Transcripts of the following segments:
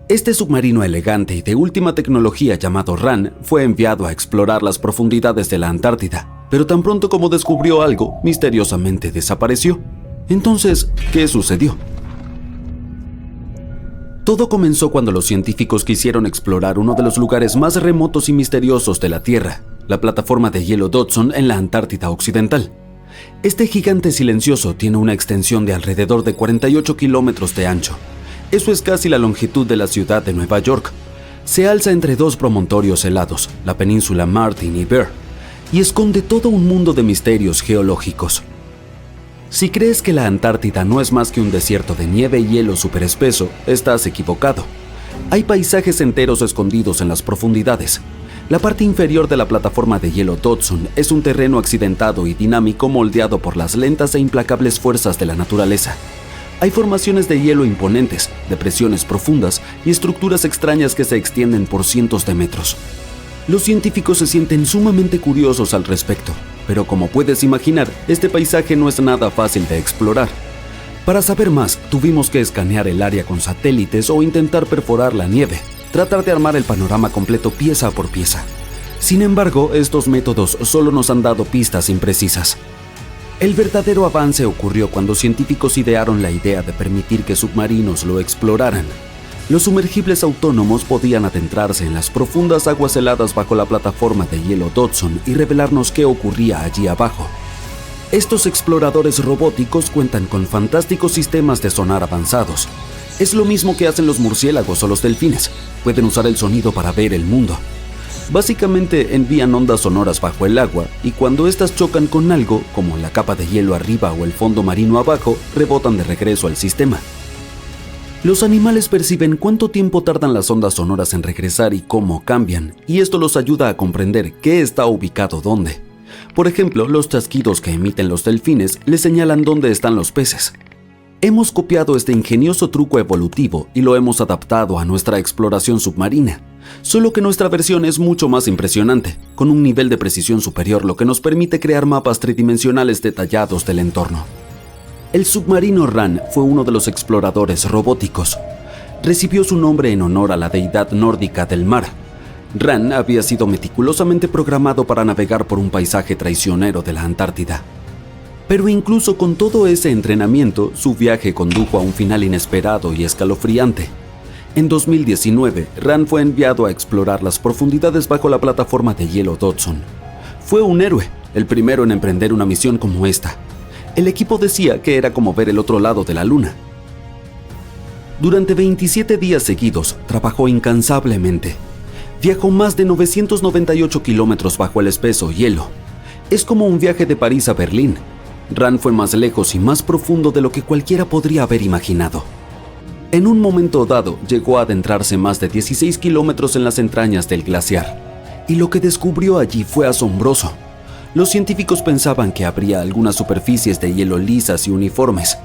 Este submarino elegante y de última tecnología llamado RAN fue enviado a explorar las profundidades de la Antártida, pero tan pronto como descubrió algo, misteriosamente desapareció. Entonces, ¿qué sucedió? Todo comenzó cuando los científicos quisieron explorar uno de los lugares más remotos y misteriosos de la Tierra, la plataforma de hielo Dodson en la Antártida Occidental. Este gigante silencioso tiene una extensión de alrededor de 48 kilómetros de ancho. Eso es casi la longitud de la ciudad de Nueva York. Se alza entre dos promontorios helados, la península Martin y Bear, y esconde todo un mundo de misterios geológicos. Si crees que la Antártida no es más que un desierto de nieve y hielo superespeso, estás equivocado. Hay paisajes enteros escondidos en las profundidades. La parte inferior de la plataforma de hielo Dodson es un terreno accidentado y dinámico moldeado por las lentas e implacables fuerzas de la naturaleza. Hay formaciones de hielo imponentes, depresiones profundas y estructuras extrañas que se extienden por cientos de metros. Los científicos se sienten sumamente curiosos al respecto, pero como puedes imaginar, este paisaje no es nada fácil de explorar. Para saber más, tuvimos que escanear el área con satélites o intentar perforar la nieve, tratar de armar el panorama completo pieza por pieza. Sin embargo, estos métodos solo nos han dado pistas imprecisas. El verdadero avance ocurrió cuando científicos idearon la idea de permitir que submarinos lo exploraran. Los sumergibles autónomos podían adentrarse en las profundas aguas heladas bajo la plataforma de hielo Dodson y revelarnos qué ocurría allí abajo. Estos exploradores robóticos cuentan con fantásticos sistemas de sonar avanzados. Es lo mismo que hacen los murciélagos o los delfines. Pueden usar el sonido para ver el mundo. Básicamente envían ondas sonoras bajo el agua y cuando estas chocan con algo, como la capa de hielo arriba o el fondo marino abajo, rebotan de regreso al sistema. Los animales perciben cuánto tiempo tardan las ondas sonoras en regresar y cómo cambian, y esto los ayuda a comprender qué está ubicado dónde. Por ejemplo, los chasquidos que emiten los delfines les señalan dónde están los peces. Hemos copiado este ingenioso truco evolutivo y lo hemos adaptado a nuestra exploración submarina, solo que nuestra versión es mucho más impresionante, con un nivel de precisión superior, lo que nos permite crear mapas tridimensionales detallados del entorno. El submarino RAN fue uno de los exploradores robóticos. Recibió su nombre en honor a la deidad nórdica del mar. RAN había sido meticulosamente programado para navegar por un paisaje traicionero de la Antártida. Pero incluso con todo ese entrenamiento, su viaje condujo a un final inesperado y escalofriante. En 2019, RAN fue enviado a explorar las profundidades bajo la plataforma de hielo Dodson. Fue un héroe, el primero en emprender una misión como esta. El equipo decía que era como ver el otro lado de la luna. Durante 27 días seguidos, trabajó incansablemente. Viajó más de 998 kilómetros bajo el espeso hielo. Es como un viaje de París a Berlín. RAN fue más lejos y más profundo de lo que cualquiera podría haber imaginado. En un momento dado, llegó a adentrarse más de 16 kilómetros en las entrañas del glaciar. Y lo que descubrió allí fue asombroso. Los científicos pensaban que habría algunas superficies de hielo lisas y uniformes,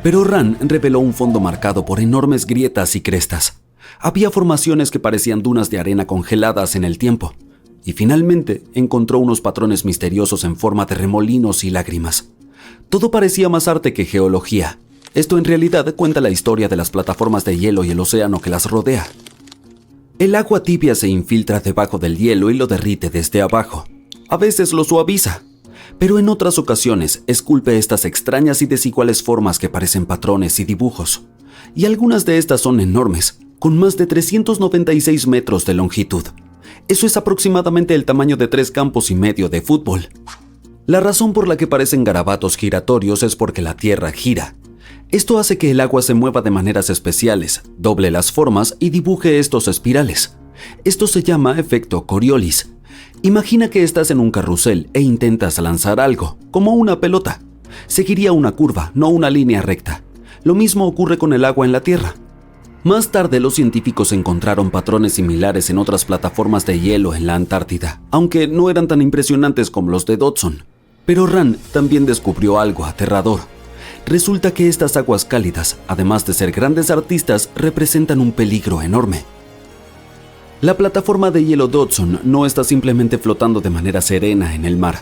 pero RAN reveló un fondo marcado por enormes grietas y crestas. Había formaciones que parecían dunas de arena congeladas en el tiempo, y finalmente encontró unos patrones misteriosos en forma de remolinos y lágrimas. Todo parecía más arte que geología. Esto en realidad cuenta la historia de las plataformas de hielo y el océano que las rodea. El agua tibia se infiltra debajo del hielo y lo derrite desde abajo. A veces lo suaviza, pero en otras ocasiones esculpe estas extrañas y desiguales formas que parecen patrones y dibujos. Y algunas de estas son enormes, con más de 396 metros de longitud. Eso es aproximadamente el tamaño de 3 campos y medio de fútbol. La razón por la que parecen garabatos giratorios es porque la Tierra gira. Esto hace que el agua se mueva de maneras especiales, doble las formas y dibuje estos espirales. Esto se llama efecto Coriolis. Imagina que estás en un carrusel e intentas lanzar algo, como una pelota. Seguiría una curva, no una línea recta. Lo mismo ocurre con el agua en la Tierra. Más tarde, los científicos encontraron patrones similares en otras plataformas de hielo en la Antártida, aunque no eran tan impresionantes como los de Dodson. Pero RAN también descubrió algo aterrador. Resulta que estas aguas cálidas, además de ser grandes artistas, representan un peligro enorme. La plataforma de hielo Dodson no está simplemente flotando de manera serena en el mar.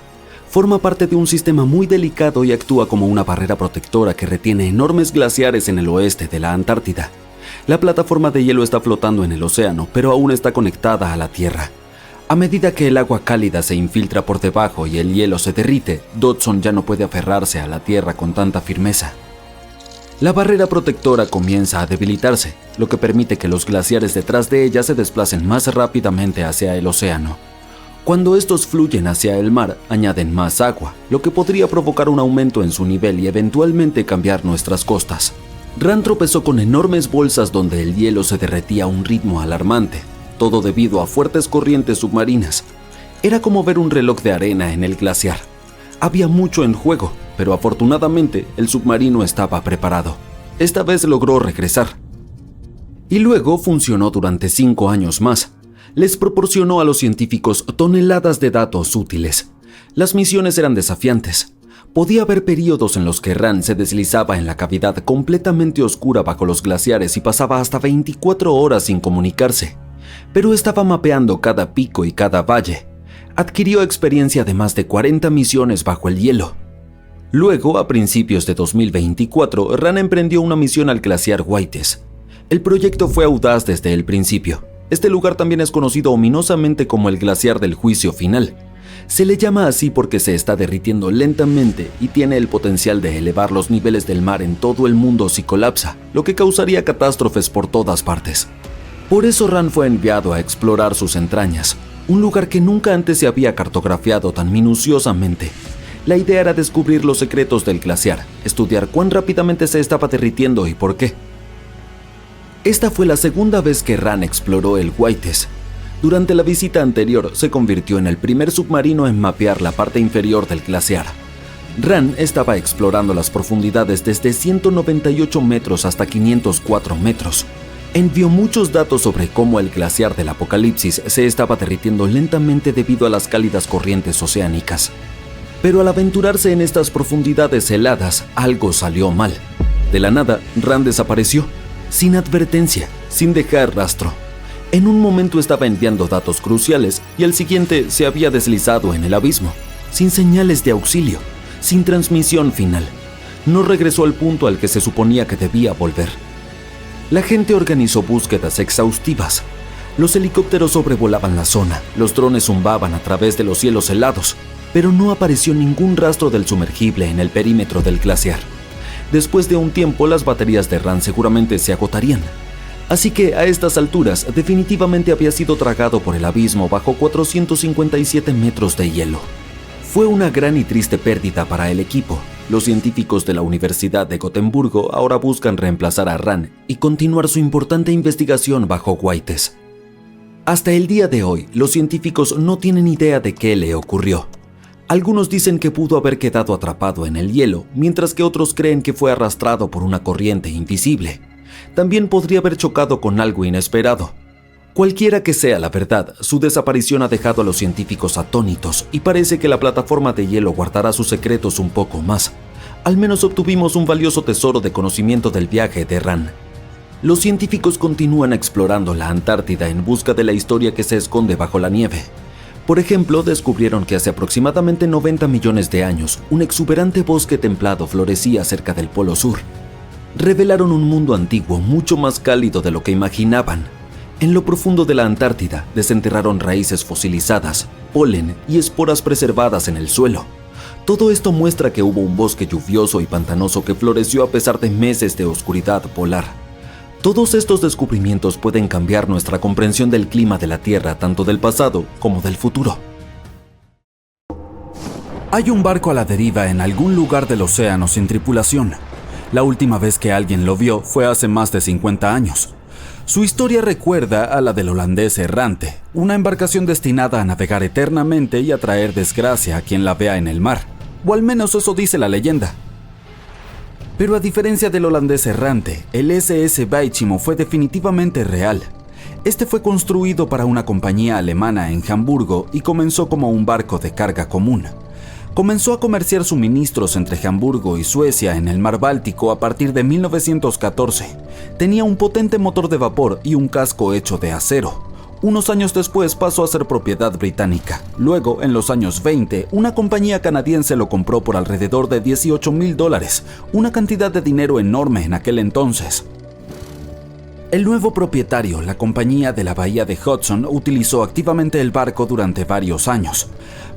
Forma parte de un sistema muy delicado y actúa como una barrera protectora que retiene enormes glaciares en el oeste de la Antártida. La plataforma de hielo está flotando en el océano, pero aún está conectada a la Tierra. A medida que el agua cálida se infiltra por debajo y el hielo se derrite, Dodson ya no puede aferrarse a la Tierra con tanta firmeza. La barrera protectora comienza a debilitarse, lo que permite que los glaciares detrás de ella se desplacen más rápidamente hacia el océano. Cuando estos fluyen hacia el mar, añaden más agua, lo que podría provocar un aumento en su nivel y eventualmente cambiar nuestras costas. Rand tropezó con enormes bolsas donde el hielo se derretía a un ritmo alarmante, todo debido a fuertes corrientes submarinas. Era como ver un reloj de arena en el glaciar. Había mucho en juego, pero afortunadamente el submarino estaba preparado. Esta vez logró regresar. Y luego funcionó durante 5 años más. Les proporcionó a los científicos toneladas de datos útiles. Las misiones eran desafiantes. Podía haber periodos en los que Rand se deslizaba en la cavidad completamente oscura bajo los glaciares y pasaba hasta 24 horas sin comunicarse. Pero estaba mapeando cada pico y cada valle. Adquirió experiencia de más de 40 misiones bajo el hielo. Luego, a principios de 2024, Rand emprendió una misión al glaciar Whites. El proyecto fue audaz desde el principio. Este lugar también es conocido ominosamente como el glaciar del juicio final. Se le llama así porque se está derritiendo lentamente y tiene el potencial de elevar los niveles del mar en todo el mundo si colapsa, lo que causaría catástrofes por todas partes. Por eso Rand fue enviado a explorar sus entrañas, un lugar que nunca antes se había cartografiado tan minuciosamente. La idea era descubrir los secretos del glaciar, estudiar cuán rápidamente se estaba derritiendo y por qué. Esta fue la segunda vez que Rand exploró el Whites. Durante la visita anterior, se convirtió en el primer submarino en mapear la parte inferior del glaciar. Rand estaba explorando las profundidades desde 198 metros hasta 504 metros. Envió muchos datos sobre cómo el glaciar del Apocalipsis se estaba derritiendo lentamente debido a las cálidas corrientes oceánicas. Pero al aventurarse en estas profundidades heladas, algo salió mal. De la nada, Rand desapareció, sin advertencia, sin dejar rastro. En un momento estaba enviando datos cruciales y al siguiente se había deslizado en el abismo, sin señales de auxilio, sin transmisión final. No regresó al punto al que se suponía que debía volver. La gente organizó búsquedas exhaustivas. Los helicópteros sobrevolaban la zona, los drones zumbaban a través de los cielos helados, pero no apareció ningún rastro del sumergible en el perímetro del glaciar. Después de un tiempo, las baterías de Rand seguramente se agotarían. Así que a estas alturas definitivamente había sido tragado por el abismo bajo 457 metros de hielo. Fue una gran y triste pérdida para el equipo. Los científicos de la Universidad de Gotemburgo ahora buscan reemplazar a Rand y continuar su importante investigación bajo Whites. Hasta el día de hoy, los científicos no tienen idea de qué le ocurrió. Algunos dicen que pudo haber quedado atrapado en el hielo, mientras que otros creen que fue arrastrado por una corriente invisible. También podría haber chocado con algo inesperado. Cualquiera que sea la verdad, su desaparición ha dejado a los científicos atónitos y parece que la plataforma de hielo guardará sus secretos un poco más. Al menos obtuvimos un valioso tesoro de conocimiento del viaje de Rand. Los científicos continúan explorando la Antártida en busca de la historia que se esconde bajo la nieve. Por ejemplo, descubrieron que hace aproximadamente 90 millones de años, un exuberante bosque templado florecía cerca del Polo Sur. Revelaron un mundo antiguo mucho más cálido de lo que imaginaban. En lo profundo de la Antártida desenterraron raíces fosilizadas, polen y esporas preservadas en el suelo. Todo esto muestra que hubo un bosque lluvioso y pantanoso que floreció a pesar de meses de oscuridad polar. Todos estos descubrimientos pueden cambiar nuestra comprensión del clima de la Tierra, tanto del pasado como del futuro. Hay un barco a la deriva en algún lugar del océano sin tripulación. La última vez que alguien lo vio fue hace más de 50 años. Su historia recuerda a la del holandés errante, una embarcación destinada a navegar eternamente y a traer desgracia a quien la vea en el mar, o al menos eso dice la leyenda. Pero a diferencia del holandés errante, el SS Weichimo fue definitivamente real. Este fue construido para una compañía alemana en Hamburgo y comenzó como un barco de carga común. Comenzó a comerciar suministros entre Hamburgo y Suecia en el mar Báltico a partir de 1914. Tenía un potente motor de vapor y un casco hecho de acero. Unos años después pasó a ser propiedad británica. Luego, en los años 20, una compañía canadiense lo compró por alrededor de $18,000, una cantidad de dinero enorme en aquel entonces. El nuevo propietario, la compañía de la bahía de Hudson, utilizó activamente el barco durante varios años.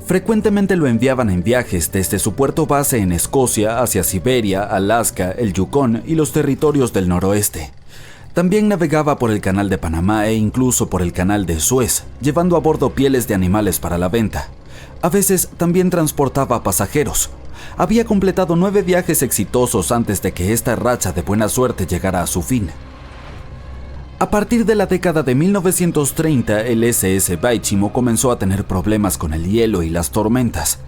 Frecuentemente lo enviaban en viajes desde su puerto base en Escocia hacia Siberia, Alaska, el Yukón y los territorios del noroeste. También navegaba por el Canal de Panamá e incluso por el Canal de Suez, llevando a bordo pieles de animales para la venta. A veces también transportaba pasajeros. Había completado 9 viajes exitosos antes de que esta racha de buena suerte llegara a su fin. A partir de la década de 1930, el SS Baichimo comenzó a tener problemas con el hielo y las tormentas.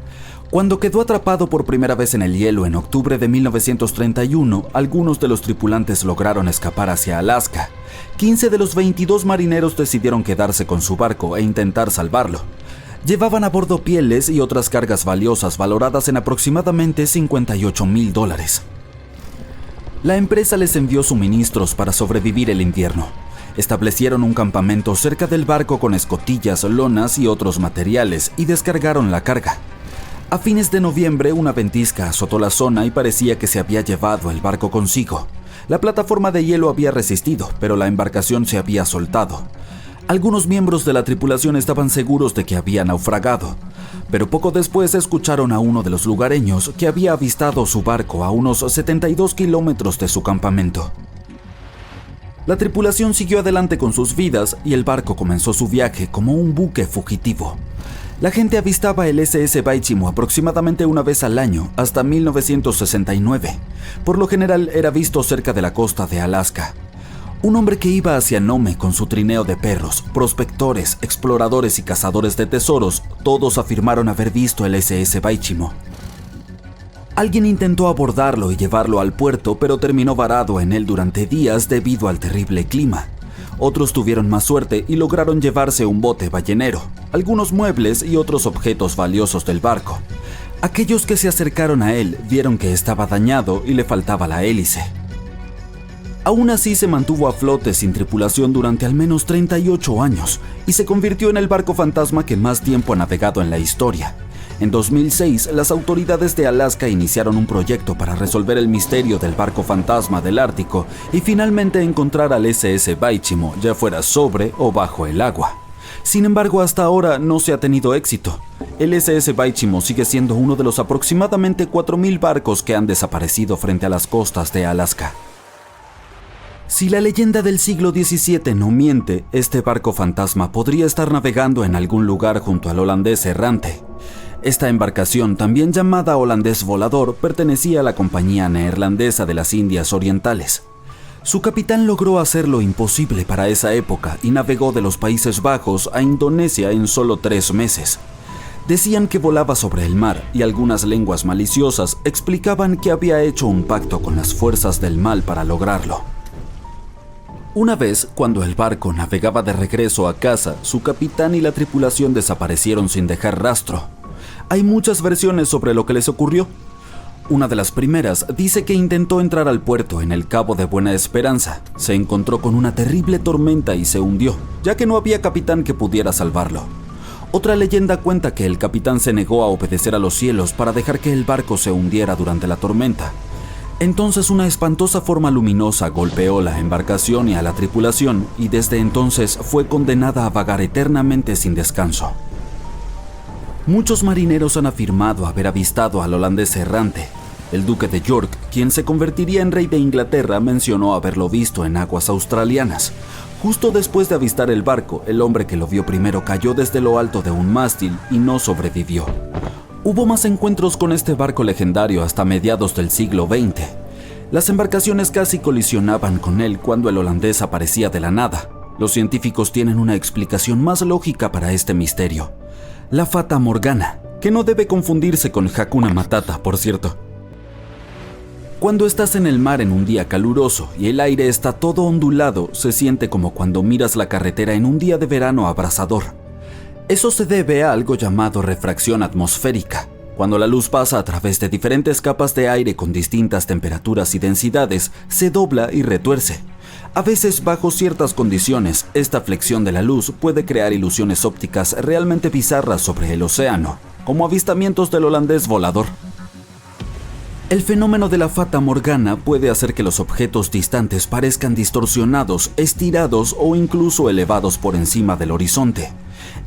Cuando quedó atrapado por primera vez en el hielo en octubre de 1931, algunos de los tripulantes lograron escapar hacia Alaska. 15 de los 22 marineros decidieron quedarse con su barco e intentar salvarlo. Llevaban a bordo pieles y otras cargas valiosas valoradas en aproximadamente $58,000. La empresa les envió suministros para sobrevivir el invierno. Establecieron un campamento cerca del barco con escotillas, lonas y otros materiales y descargaron la carga. A fines de noviembre, una ventisca azotó la zona y parecía que se había llevado el barco consigo. La plataforma de hielo había resistido, pero la embarcación se había soltado. Algunos miembros de la tripulación estaban seguros de que había naufragado, pero poco después escucharon a uno de los lugareños que había avistado su barco a unos 72 kilómetros de su campamento. La tripulación siguió adelante con sus vidas y el barco comenzó su viaje como un buque fugitivo. La gente avistaba el SS Baichimo aproximadamente una vez al año hasta 1969. Por lo general era visto cerca de la costa de Alaska. Un hombre que iba hacia Nome con su trineo de perros, prospectores, exploradores y cazadores de tesoros, todos afirmaron haber visto el SS Baichimo. Alguien intentó abordarlo y llevarlo al puerto, pero terminó varado en él durante días debido al terrible clima. Otros tuvieron más suerte y lograron llevarse un bote ballenero, algunos muebles y otros objetos valiosos del barco. Aquellos que se acercaron a él vieron que estaba dañado y le faltaba la hélice. Aún así se mantuvo a flote sin tripulación durante al menos 38 años y se convirtió en el barco fantasma que más tiempo ha navegado en la historia. En 2006, las autoridades de Alaska iniciaron un proyecto para resolver el misterio del barco fantasma del Ártico y finalmente encontrar al SS Baichimo, ya fuera sobre o bajo el agua. Sin embargo, hasta ahora no se ha tenido éxito. El SS Baichimo sigue siendo uno de los aproximadamente 4,000 barcos que han desaparecido frente a las costas de Alaska. Si la leyenda del siglo XVII no miente, este barco fantasma podría estar navegando en algún lugar junto al holandés errante. Esta embarcación, también llamada holandés volador, pertenecía a la Compañía Neerlandesa de las Indias Orientales. Su capitán logró hacer lo imposible para esa época y navegó de los Países Bajos a Indonesia en solo 3 meses. Decían que volaba sobre el mar y algunas lenguas maliciosas explicaban que había hecho un pacto con las fuerzas del mal para lograrlo. Una vez, cuando el barco navegaba de regreso a casa, su capitán y la tripulación desaparecieron sin dejar rastro. Hay muchas versiones sobre lo que les ocurrió. Una de las primeras dice que intentó entrar al puerto en el Cabo de Buena Esperanza. Se encontró con una terrible tormenta y se hundió, ya que no había capitán que pudiera salvarlo. Otra leyenda cuenta que el capitán se negó a obedecer a los cielos para dejar que el barco se hundiera durante la tormenta. Entonces una espantosa forma luminosa golpeó la embarcación y a la tripulación, y desde entonces fue condenada a vagar eternamente sin descanso. Muchos marineros han afirmado haber avistado al holandés errante. El duque de York, quien se convertiría en rey de Inglaterra, mencionó haberlo visto en aguas australianas. Justo después de avistar el barco, el hombre que lo vio primero cayó desde lo alto de un mástil y no sobrevivió. Hubo más encuentros con este barco legendario hasta mediados del siglo XX. Las embarcaciones casi colisionaban con él cuando el holandés aparecía de la nada. Los científicos tienen una explicación más lógica para este misterio: la Fata Morgana, que no debe confundirse con Hakuna Matata, por cierto. Cuando estás en el mar en un día caluroso y el aire está todo ondulado, se siente como cuando miras la carretera en un día de verano abrasador. Eso se debe a algo llamado refracción atmosférica. Cuando la luz pasa a través de diferentes capas de aire con distintas temperaturas y densidades, se dobla y retuerce. A veces, bajo ciertas condiciones, esta flexión de la luz puede crear ilusiones ópticas realmente bizarras sobre el océano, como avistamientos del holandés volador. El fenómeno de la Fata Morgana puede hacer que los objetos distantes parezcan distorsionados, estirados o incluso elevados por encima del horizonte.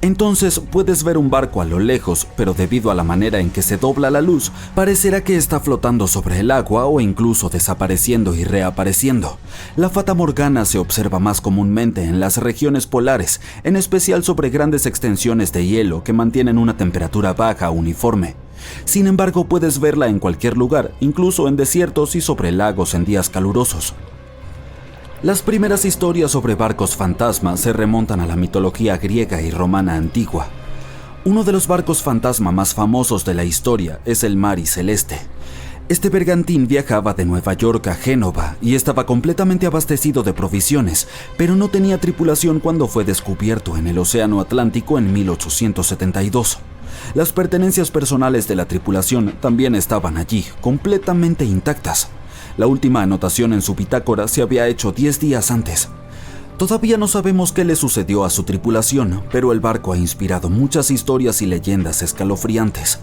Entonces puedes ver un barco a lo lejos, pero debido a la manera en que se dobla la luz, parecerá que está flotando sobre el agua o incluso desapareciendo y reapareciendo. La Fata Morgana se observa más comúnmente en las regiones polares, en especial sobre grandes extensiones de hielo que mantienen una temperatura baja uniforme. Sin embargo, puedes verla en cualquier lugar, incluso en desiertos y sobre lagos en días calurosos. Las primeras historias sobre barcos fantasma se remontan a la mitología griega y romana antigua. Uno de los barcos fantasma más famosos de la historia es el Mari Celeste. Este bergantín viajaba de Nueva York a Génova y estaba completamente abastecido de provisiones, pero no tenía tripulación cuando fue descubierto en el Océano Atlántico en 1872. Las pertenencias personales de la tripulación también estaban allí, completamente intactas. La última anotación en su bitácora se había hecho 10 días antes. Todavía no sabemos qué le sucedió a su tripulación, pero el barco ha inspirado muchas historias y leyendas escalofriantes.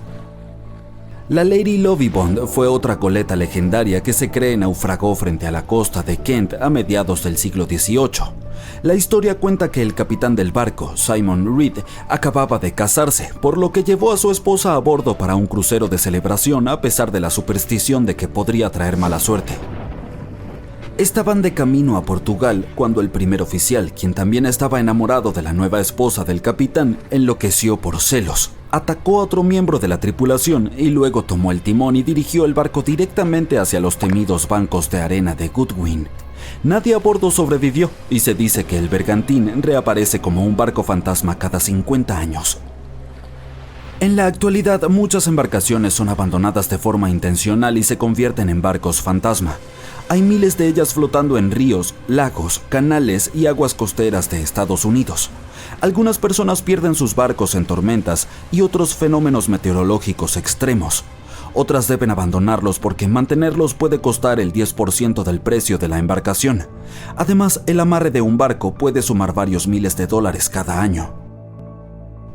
La Lady Lovibond fue otra goleta legendaria que se cree naufragó frente a la costa de Kent a mediados del siglo XVIII. La historia cuenta que el capitán del barco, Simon Reed, acababa de casarse, por lo que llevó a su esposa a bordo para un crucero de celebración a pesar de la superstición de que podría traer mala suerte. Estaban de camino a Portugal cuando el primer oficial, quien también estaba enamorado de la nueva esposa del capitán, enloqueció por celos. Atacó a otro miembro de la tripulación y luego tomó el timón y dirigió el barco directamente hacia los temidos bancos de arena de Goodwin. Nadie a bordo sobrevivió y se dice que el bergantín reaparece como un barco fantasma cada 50 años. En la actualidad, muchas embarcaciones son abandonadas de forma intencional y se convierten en barcos fantasma. Hay miles de ellas flotando en ríos, lagos, canales y aguas costeras de Estados Unidos. Algunas personas pierden sus barcos en tormentas y otros fenómenos meteorológicos extremos. Otras deben abandonarlos porque mantenerlos puede costar el 10% del precio de la embarcación. Además, el amarre de un barco puede sumar varios miles de dólares cada año.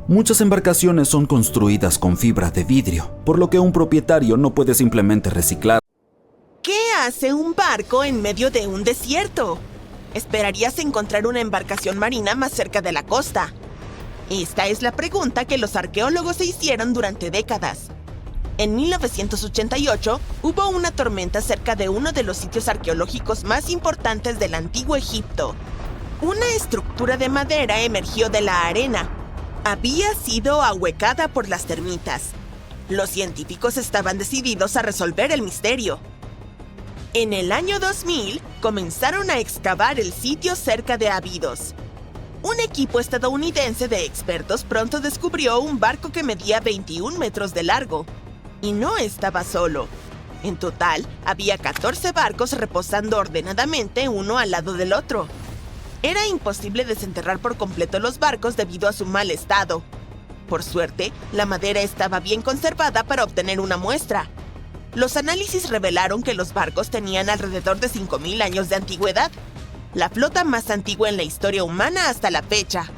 Muchas embarcaciones son construidas con fibra de vidrio, por lo que un propietario no puede simplemente reciclar. ¿Qué hace un barco en medio de un desierto? Esperarías encontrar una embarcación marina más cerca de la costa. Esta es la pregunta que los arqueólogos se hicieron durante décadas. En 1988 hubo una tormenta cerca de uno de los sitios arqueológicos más importantes del antiguo Egipto. Una estructura de madera emergió de la arena. Había sido ahuecada por las termitas. Los científicos estaban decididos a resolver el misterio. En el año 2000 comenzaron a excavar el sitio cerca de Abidos. Un equipo estadounidense de expertos pronto descubrió un barco que medía 21 metros de largo. Y no estaba solo. En total, había 14 barcos reposando ordenadamente uno al lado del otro. Era imposible desenterrar por completo los barcos debido a su mal estado. Por suerte, la madera estaba bien conservada para obtener una muestra. Los análisis revelaron que los barcos tenían alrededor de 5.000 años de antigüedad, la flota más antigua en la historia humana hasta la fecha.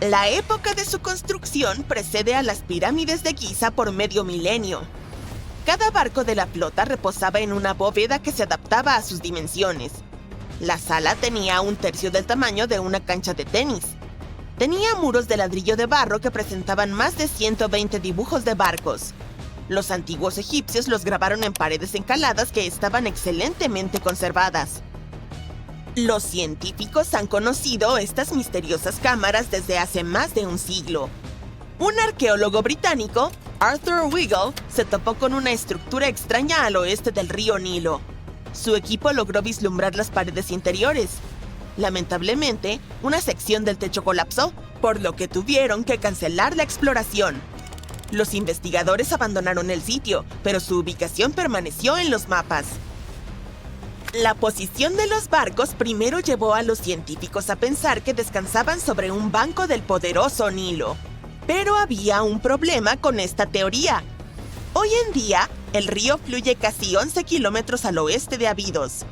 La época de su construcción precede a las pirámides de Giza por medio milenio. Cada barco de la flota reposaba en una bóveda que se adaptaba a sus dimensiones. La sala tenía un tercio del tamaño de una cancha de tenis. Tenía muros de ladrillo de barro que presentaban más de 120 dibujos de barcos. Los antiguos egipcios los grabaron en paredes encaladas que estaban excelentemente conservadas. Los científicos han conocido estas misteriosas cámaras desde hace más de un siglo. Un arqueólogo británico, Arthur Wiggle, se topó con una estructura extraña al oeste del río Nilo. Su equipo logró vislumbrar las paredes interiores. Lamentablemente, una sección del techo colapsó, por lo que tuvieron que cancelar la exploración. Los investigadores abandonaron el sitio, pero su ubicación permaneció en los mapas. La posición de los barcos primero llevó a los científicos a pensar que descansaban sobre un banco del poderoso Nilo. Pero había un problema con esta teoría. Hoy en día, el río fluye casi 11 kilómetros al oeste de Abidos.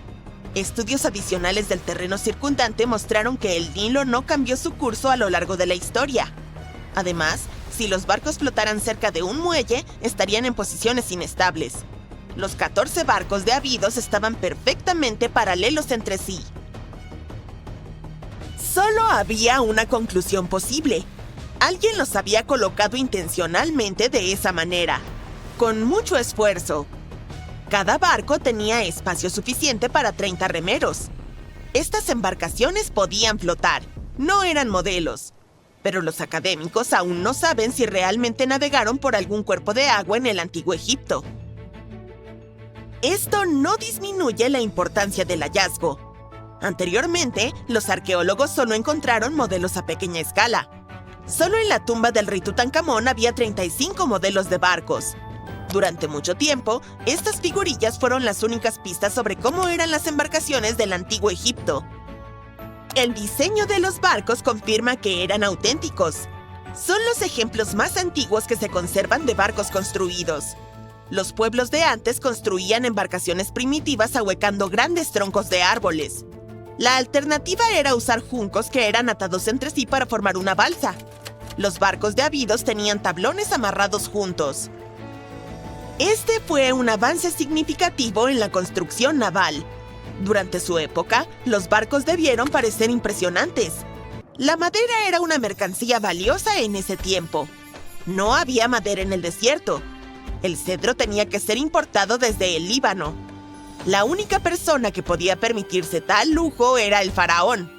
Estudios adicionales del terreno circundante mostraron que el Nilo no cambió su curso a lo largo de la historia. Además, si los barcos flotaran cerca de un muelle, estarían en posiciones inestables. Los 14 barcos de Abidos estaban perfectamente paralelos entre sí. Solo había una conclusión posible. Alguien los había colocado intencionalmente de esa manera, con mucho esfuerzo. Cada barco tenía espacio suficiente para 30 remeros. Estas embarcaciones podían flotar, no eran modelos, pero los académicos aún no saben si realmente navegaron por algún cuerpo de agua en el antiguo Egipto. Esto no disminuye la importancia del hallazgo. Anteriormente, los arqueólogos solo encontraron modelos a pequeña escala. Solo en la tumba del rey Tutankamón había 35 modelos de barcos. Durante mucho tiempo, estas figurillas fueron las únicas pistas sobre cómo eran las embarcaciones del antiguo Egipto. El diseño de los barcos confirma que eran auténticos. Son los ejemplos más antiguos que se conservan de barcos construidos. Los pueblos de antes construían embarcaciones primitivas ahuecando grandes troncos de árboles. La alternativa era usar juncos que eran atados entre sí para formar una balsa. Los barcos de Abidos tenían tablones amarrados juntos. Este fue un avance significativo en la construcción naval. Durante su época, los barcos debieron parecer impresionantes. La madera era una mercancía valiosa en ese tiempo. No había madera en el desierto. El cedro tenía que ser importado desde el Líbano. La única persona que podía permitirse tal lujo era el faraón.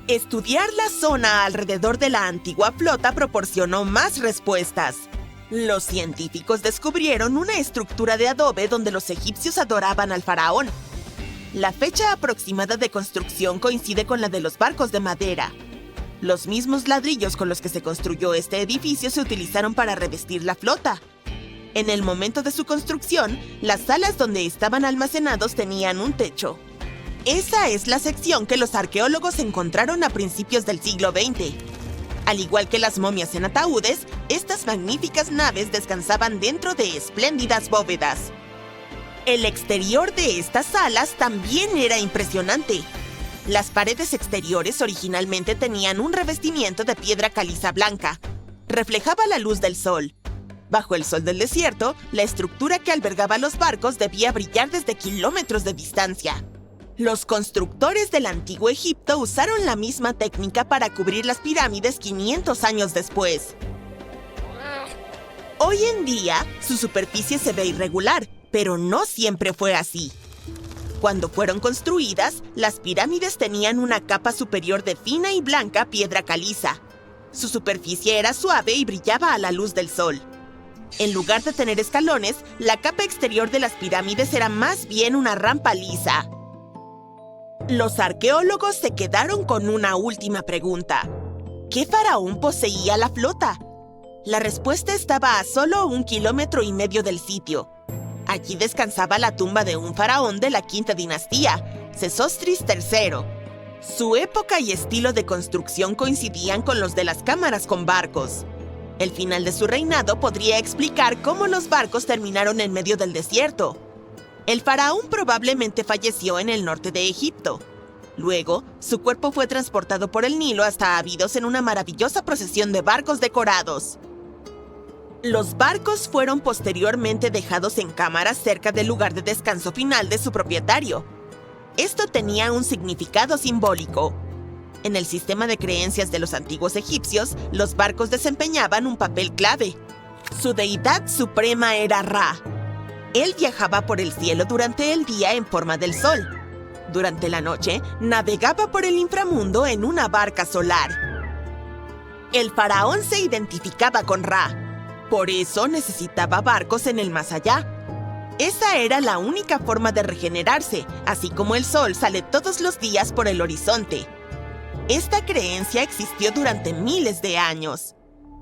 Estudiar la zona alrededor de la antigua flota proporcionó más respuestas. Los científicos descubrieron una estructura de adobe donde los egipcios adoraban al faraón. La fecha aproximada de construcción coincide con la de los barcos de madera. Los mismos ladrillos con los que se construyó este edificio se utilizaron para revestir la flota. En el momento de su construcción, las salas donde estaban almacenados tenían un techo. Esa es la sección que los arqueólogos encontraron a principios del siglo XX. Al igual que las momias en ataúdes, estas magníficas naves descansaban dentro de espléndidas bóvedas. El exterior de estas salas también era impresionante. Las paredes exteriores originalmente tenían un revestimiento de piedra caliza blanca. Reflejaba la luz del sol. Bajo el sol del desierto, la estructura que albergaba los barcos debía brillar desde kilómetros de distancia. Los constructores del antiguo Egipto usaron la misma técnica para cubrir las pirámides 500 años después. Hoy en día, su superficie se ve irregular, pero no siempre fue así. Cuando fueron construidas, las pirámides tenían una capa superior de fina y blanca piedra caliza. Su superficie era suave y brillaba a la luz del sol. En lugar de tener escalones, la capa exterior de las pirámides era más bien una rampa lisa. Los arqueólogos se quedaron con una última pregunta. ¿Qué faraón poseía la flota? La respuesta estaba a solo 1,5 kilómetros del sitio. Allí descansaba la tumba de un faraón de la quinta dinastía, Sesostris III. Su época y estilo de construcción coincidían con los de las cámaras con barcos. El final de su reinado podría explicar cómo los barcos terminaron en medio del desierto. El faraón probablemente falleció en el norte de Egipto. Luego, su cuerpo fue transportado por el Nilo hasta Abidos en una maravillosa procesión de barcos decorados. Los barcos fueron posteriormente dejados en cámaras cerca del lugar de descanso final de su propietario. Esto tenía un significado simbólico. En el sistema de creencias de los antiguos egipcios, los barcos desempeñaban un papel clave. Su deidad suprema era Ra. Él viajaba por el cielo durante el día en forma del sol. Durante la noche, navegaba por el inframundo en una barca solar. El faraón se identificaba con Ra. Por eso necesitaba barcos en el más allá. Esa era la única forma de regenerarse, así como el sol sale todos los días por el horizonte. Esta creencia existió durante miles de años.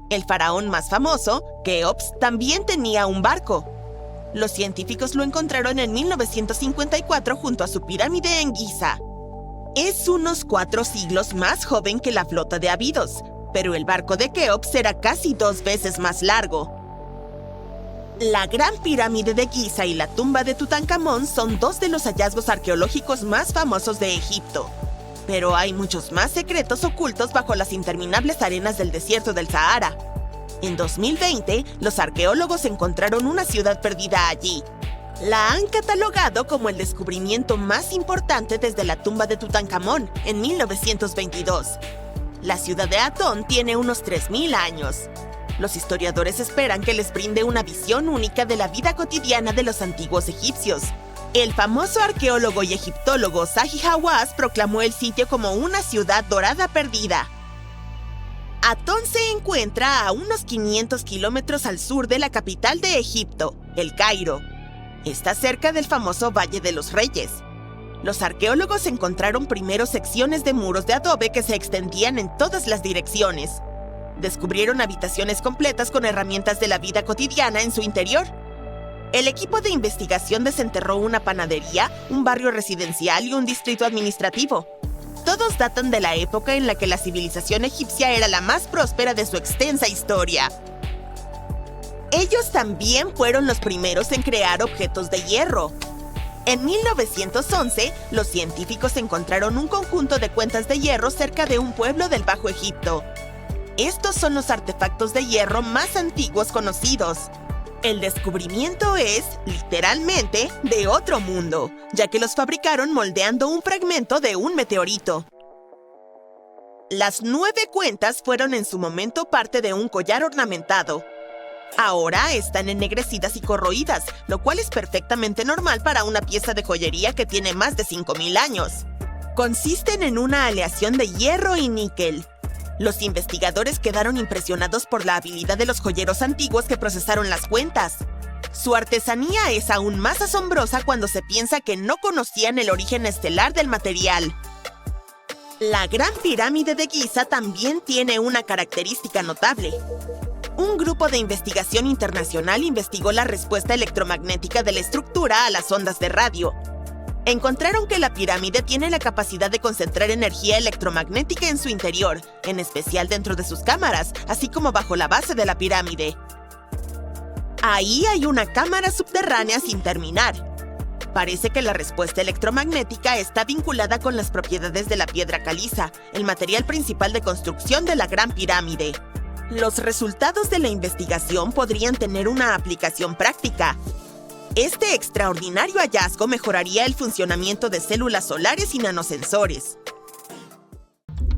El faraón más famoso, Keops, también tenía un barco. Los científicos lo encontraron en 1954 junto a su pirámide en Giza. Es unos 4 siglos más joven que la flota de Abidos, pero el barco de Keops era casi 2 veces más largo. La Gran Pirámide de Giza y la tumba de Tutankamón son 2 de los hallazgos arqueológicos más famosos de Egipto. Pero hay muchos más secretos ocultos bajo las interminables arenas del desierto del Sahara. En 2020, los arqueólogos encontraron una ciudad perdida allí. La han catalogado como el descubrimiento más importante desde la tumba de Tutankamón en 1922. La ciudad de Atón tiene unos 3.000 años. Los historiadores esperan que les brinde una visión única de la vida cotidiana de los antiguos egipcios. El famoso arqueólogo y egiptólogo Zahi Hawass proclamó el sitio como una ciudad dorada perdida. Atón se encuentra a unos 500 kilómetros al sur de la capital de Egipto, El Cairo. Está cerca del famoso Valle de los Reyes. Los arqueólogos encontraron primero secciones de muros de adobe que se extendían en todas las direcciones. Descubrieron habitaciones completas con herramientas de la vida cotidiana en su interior. El equipo de investigación desenterró una panadería, un barrio residencial y un distrito administrativo. Todos datan de la época en la que la civilización egipcia era la más próspera de su extensa historia. Ellos también fueron los primeros en crear objetos de hierro. En 1911, los científicos encontraron un conjunto de cuentas de hierro cerca de un pueblo del Bajo Egipto. Estos son los artefactos de hierro más antiguos conocidos. El descubrimiento es, literalmente, de otro mundo, ya que los fabricaron moldeando un fragmento de un meteorito. Las 9 cuentas fueron en su momento parte de un collar ornamentado. Ahora están ennegrecidas y corroídas, lo cual es perfectamente normal para una pieza de joyería que tiene más de 5.000 años. Consisten en una aleación de hierro y níquel. Los investigadores quedaron impresionados por la habilidad de los joyeros antiguos que procesaron las cuentas. Su artesanía es aún más asombrosa cuando se piensa que no conocían el origen estelar del material. La Gran Pirámide de Giza también tiene una característica notable. Un grupo de investigación internacional investigó la respuesta electromagnética de la estructura a las ondas de radio. Encontraron que la pirámide tiene la capacidad de concentrar energía electromagnética en su interior, en especial dentro de sus cámaras, así como bajo la base de la pirámide. Ahí hay una cámara subterránea sin terminar. Parece que la respuesta electromagnética está vinculada con las propiedades de la piedra caliza, el material principal de construcción de la Gran Pirámide. Los resultados de la investigación podrían tener una aplicación práctica. Este extraordinario hallazgo mejoraría el funcionamiento de células solares y nanosensores.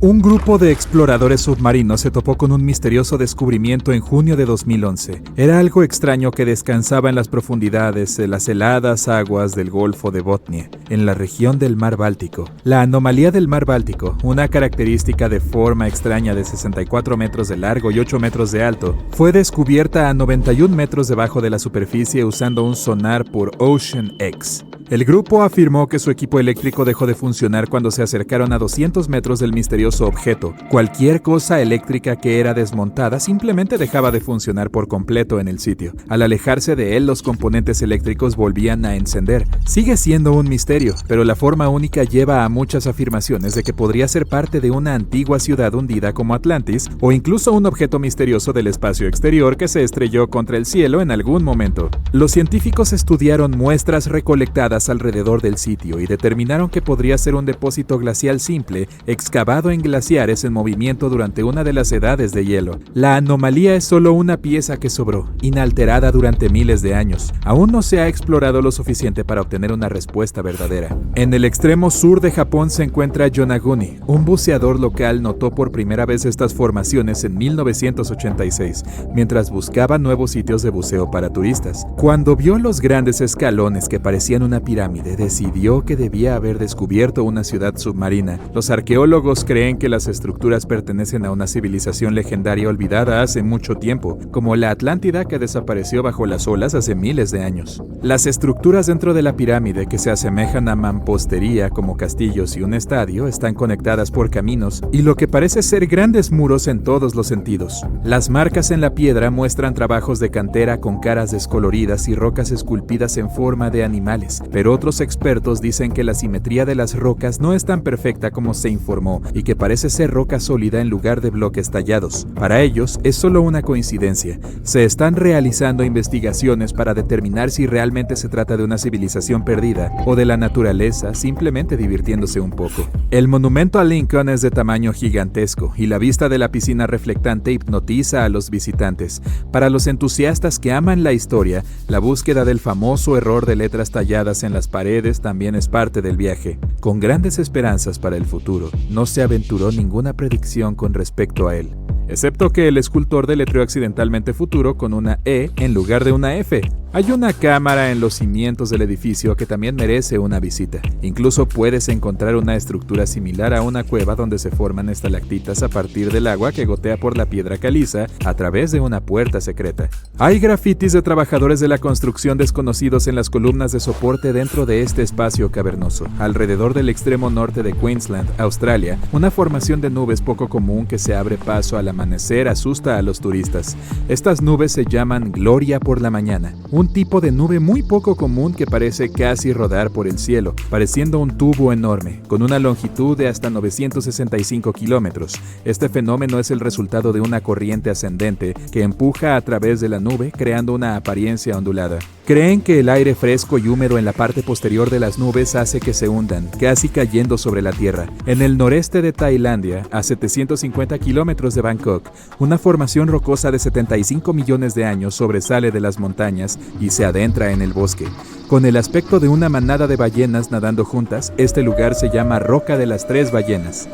Un grupo de exploradores submarinos se topó con un misterioso descubrimiento en junio de 2011. Era algo extraño que descansaba en las profundidades de las heladas aguas del Golfo de Botnia, en la región del Mar Báltico. La anomalía del Mar Báltico, una característica de forma extraña de 64 metros de largo y 8 metros de alto, fue descubierta a 91 metros debajo de la superficie usando un sonar por OceanX. El grupo afirmó que su equipo eléctrico dejó de funcionar cuando se acercaron a 200 metros del misterioso objeto. Cualquier cosa eléctrica que era desmontada simplemente dejaba de funcionar por completo en el sitio. Al alejarse de él, los componentes eléctricos volvían a encender. Sigue siendo un misterio, pero la forma única lleva a muchas afirmaciones de que podría ser parte de una antigua ciudad hundida como Atlantis, o incluso un objeto misterioso del espacio exterior que se estrelló contra el cielo en algún momento. Los científicos estudiaron muestras recolectadas alrededor del sitio y determinaron que podría ser un depósito glacial simple, excavado en glaciares en movimiento durante una de las edades de hielo. La anomalía es solo una pieza que sobró, inalterada durante miles de años. Aún no se ha explorado lo suficiente para obtener una respuesta verdadera. En el extremo sur de Japón se encuentra Yonaguni. Un buceador local notó por primera vez estas formaciones en 1986, mientras buscaba nuevos sitios de buceo para turistas. Cuando vio los grandes escalones que parecían una pirámide, decidió que debía haber descubierto una ciudad submarina. Los arqueólogos creen que las estructuras pertenecen a una civilización legendaria olvidada hace mucho tiempo, como la Atlántida que desapareció bajo las olas hace miles de años. Las estructuras dentro de la pirámide, que se asemejan a mampostería como castillos y un estadio, están conectadas por caminos y lo que parece ser grandes muros en todos los sentidos. Las marcas en la piedra muestran trabajos de cantera con caras descoloridas y rocas esculpidas en forma de animales, pero otros expertos dicen que la simetría de las rocas no es tan perfecta como se informó y que parece ser roca sólida en lugar de bloques tallados. Para ellos, es solo una coincidencia. Se están realizando investigaciones para determinar si realmente se trata de una civilización perdida o de la naturaleza simplemente divirtiéndose un poco. El monumento a Lincoln es de tamaño gigantesco y la vista de la piscina reflectante hipnotiza a los visitantes. Para los entusiastas que aman la historia, la búsqueda del famoso error de letras talladas en las paredes también es parte del viaje. Con grandes esperanzas para el futuro, no se aventuró ninguna predicción con respecto a él, excepto que el escultor deletreó accidentalmente futuro con una E en lugar de una F. Hay una cámara en los cimientos del edificio que también merece una visita. Incluso puedes encontrar una estructura similar a una cueva donde se forman estalactitas a partir del agua que gotea por la piedra caliza a través de una puerta secreta. Hay grafitis de trabajadores de la construcción desconocidos en las columnas de soporte dentro de este espacio cavernoso, alrededor del extremo norte de Queensland, Australia. Una formación de nubes poco común que se abre paso al amanecer asusta a los turistas. Estas nubes se llaman gloria por la mañana, un tipo de nube muy poco común que parece casi rodar por el cielo, pareciendo un tubo enorme, con una longitud de hasta 965 kilómetros. Este fenómeno es el resultado de una corriente ascendente que empuja a través de la nube, creando una apariencia ondulada. Creen que el aire fresco y húmedo en la parte posterior de las nubes hace que se hundan, casi cayendo sobre la tierra. En el noreste de Tailandia, a 750 kilómetros de Bangkok, una formación rocosa de 75 millones de años sobresale de las montañas y se adentra en el bosque. Con el aspecto de una manada de ballenas nadando juntas, este lugar se llama Roca de las Tres Ballenas.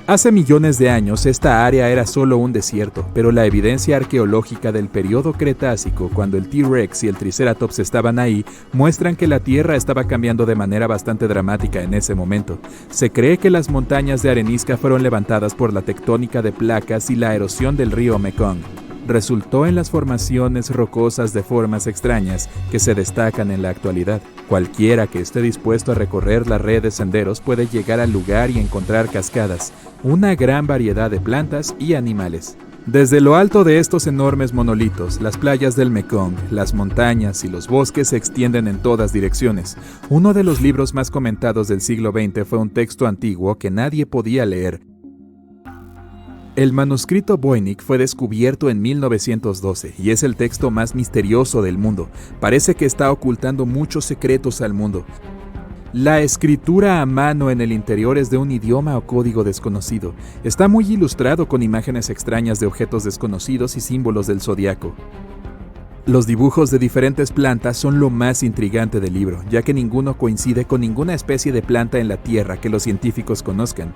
Hace millones de años esta área era solo un desierto, pero la evidencia arqueológica del periodo Cretácico, cuando el T-Rex y el Triceratops estaban ahí, muestran que la Tierra estaba cambiando de manera bastante dramática en ese momento. Se cree que las montañas de arenisca fueron levantadas por la tectónica de placas y la erosión del río Mekong. Resultó en las formaciones rocosas de formas extrañas que se destacan en la actualidad. Cualquiera que esté dispuesto a recorrer la red de senderos puede llegar al lugar y encontrar cascadas, una gran variedad de plantas y animales. Desde lo alto de estos enormes monolitos, las playas del Mekong, las montañas y los bosques se extienden en todas direcciones. Uno de los libros más comentados del siglo XX fue un texto antiguo que nadie podía leer. El manuscrito Voynich fue descubierto en 1912 y es el texto más misterioso del mundo. Parece que está ocultando muchos secretos al mundo. La escritura a mano en el interior es de un idioma o código desconocido. Está muy ilustrado con imágenes extrañas de objetos desconocidos y símbolos del zodiaco. Los dibujos de diferentes plantas son lo más intrigante del libro, ya que ninguno coincide con ninguna especie de planta en la Tierra que los científicos conozcan.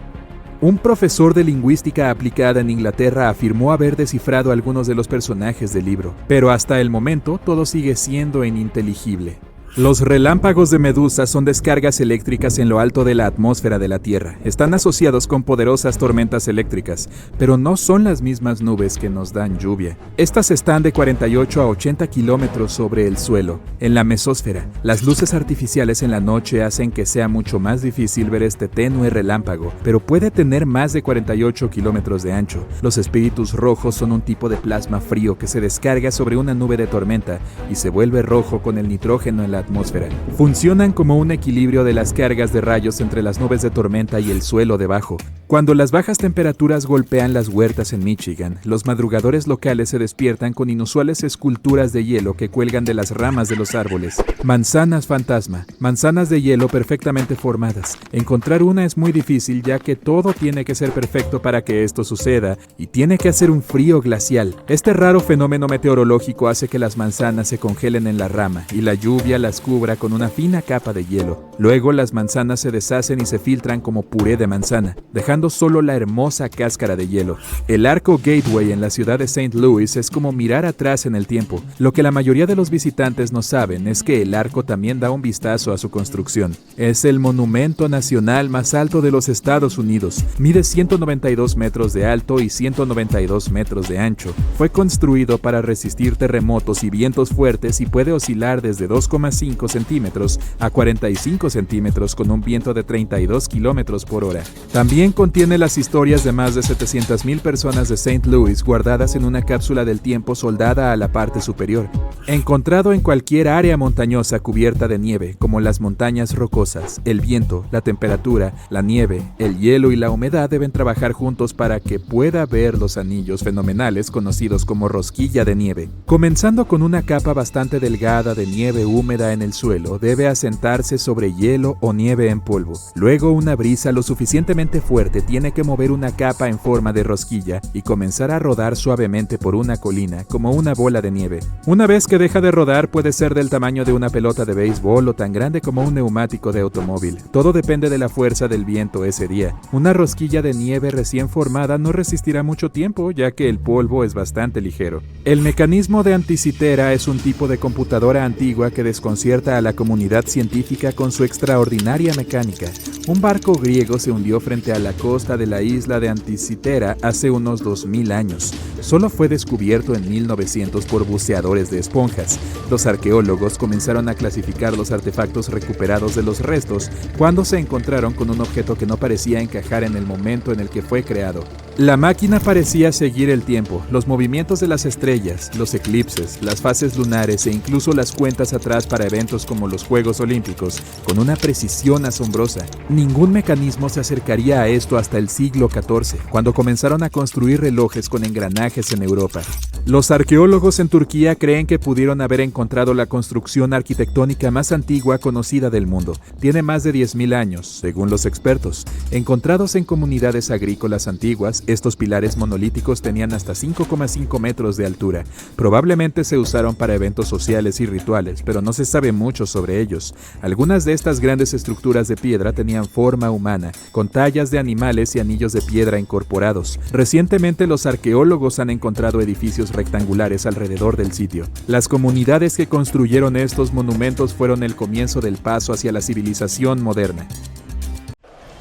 Un profesor de lingüística aplicada en Inglaterra afirmó haber descifrado algunos de los personajes del libro, pero hasta el momento todo sigue siendo ininteligible. Los relámpagos de Medusa son descargas eléctricas en lo alto de la atmósfera de la Tierra. Están asociados con poderosas tormentas eléctricas, pero no son las mismas nubes que nos dan lluvia. Estas están de 48 a 80 kilómetros sobre el suelo. En la mesósfera, las luces artificiales en la noche hacen que sea mucho más difícil ver este tenue relámpago, pero puede tener más de 48 kilómetros de ancho. Los espíritus rojos son un tipo de plasma frío que se descarga sobre una nube de tormenta y se vuelve rojo con el nitrógeno en la atmósfera. Funcionan como un equilibrio de las cargas de rayos entre las nubes de tormenta y el suelo debajo. Cuando las bajas temperaturas golpean las huertas en Michigan, los madrugadores locales se despiertan con inusuales esculturas de hielo que cuelgan de las ramas de los árboles. Manzanas fantasma, manzanas de hielo perfectamente formadas. Encontrar una es muy difícil ya que todo tiene que ser perfecto para que esto suceda y tiene que hacer un frío glacial. Este raro fenómeno meteorológico hace que las manzanas se congelen en la rama y la lluvia las cubra con una fina capa de hielo. Luego las manzanas se deshacen y se filtran como puré de manzana, dejando solo la hermosa cáscara de hielo. El arco Gateway en la ciudad de St. Louis es como mirar atrás en el tiempo. Lo que la mayoría de los visitantes no saben es que el arco también da un vistazo a su construcción. Es el monumento nacional más alto de los Estados Unidos. Mide 192 metros de alto y 192 metros de ancho. Fue construido para resistir terremotos y vientos fuertes y puede oscilar desde 2,5 6,5 centímetros a 45 centímetros con un viento de 32 kilómetros por hora. También contiene las historias de más de 700,000 personas de St. Louis guardadas en una cápsula del tiempo soldada a la parte superior, encontrado en cualquier área montañosa cubierta de nieve, como las montañas rocosas. El viento, la temperatura, la nieve, el hielo y la humedad deben trabajar juntos para que pueda ver los anillos fenomenales conocidos como rosquilla de nieve. Comenzando con una capa bastante delgada de nieve húmeda en el suelo, debe asentarse sobre hielo o nieve en polvo. Luego, una brisa lo suficientemente fuerte tiene que mover una capa en forma de rosquilla y comenzar a rodar suavemente por una colina, como una bola de nieve. Una vez que deja de rodar, puede ser del tamaño de una pelota de béisbol o tan grande como un neumático de automóvil. Todo depende de la fuerza del viento ese día. Una rosquilla de nieve recién formada no resistirá mucho tiempo, ya que el polvo es bastante ligero. El mecanismo de Anticitera es un tipo de computadora antigua que desconcierta a la comunidad científica con su extraordinaria mecánica. Un barco griego se hundió frente a la costa de la isla de Anticitera hace unos 2000 años. Solo fue descubierto en 1900 por buceadores de esponjas. Los arqueólogos comenzaron a clasificar los artefactos recuperados de los restos cuando se encontraron con un objeto que no parecía encajar en el momento en el que fue creado. La máquina parecía seguir el tiempo, los movimientos de las estrellas, los eclipses, las fases lunares e incluso las cuentas atrás para eventos como los Juegos Olímpicos, con una precisión asombrosa. Ningún mecanismo se acercaría a esto hasta el siglo XIV, cuando comenzaron a construir relojes con engranajes en Europa. Los arqueólogos en Turquía creen que pudieron haber encontrado la construcción arquitectónica más antigua conocida del mundo. Tiene más de 10.000 años, según los expertos. Encontrados en comunidades agrícolas antiguas, estos pilares monolíticos tenían hasta 5,5 metros de altura. Probablemente se usaron para eventos sociales y rituales, pero no se sabe mucho sobre ellos. Algunas de estas grandes estructuras de piedra tenían forma humana, con tallas de animales y anillos de piedra incorporados. Recientemente, los arqueólogos han encontrado edificios rectangulares alrededor del sitio. Las comunidades que construyeron estos monumentos fueron el comienzo del paso hacia la civilización moderna.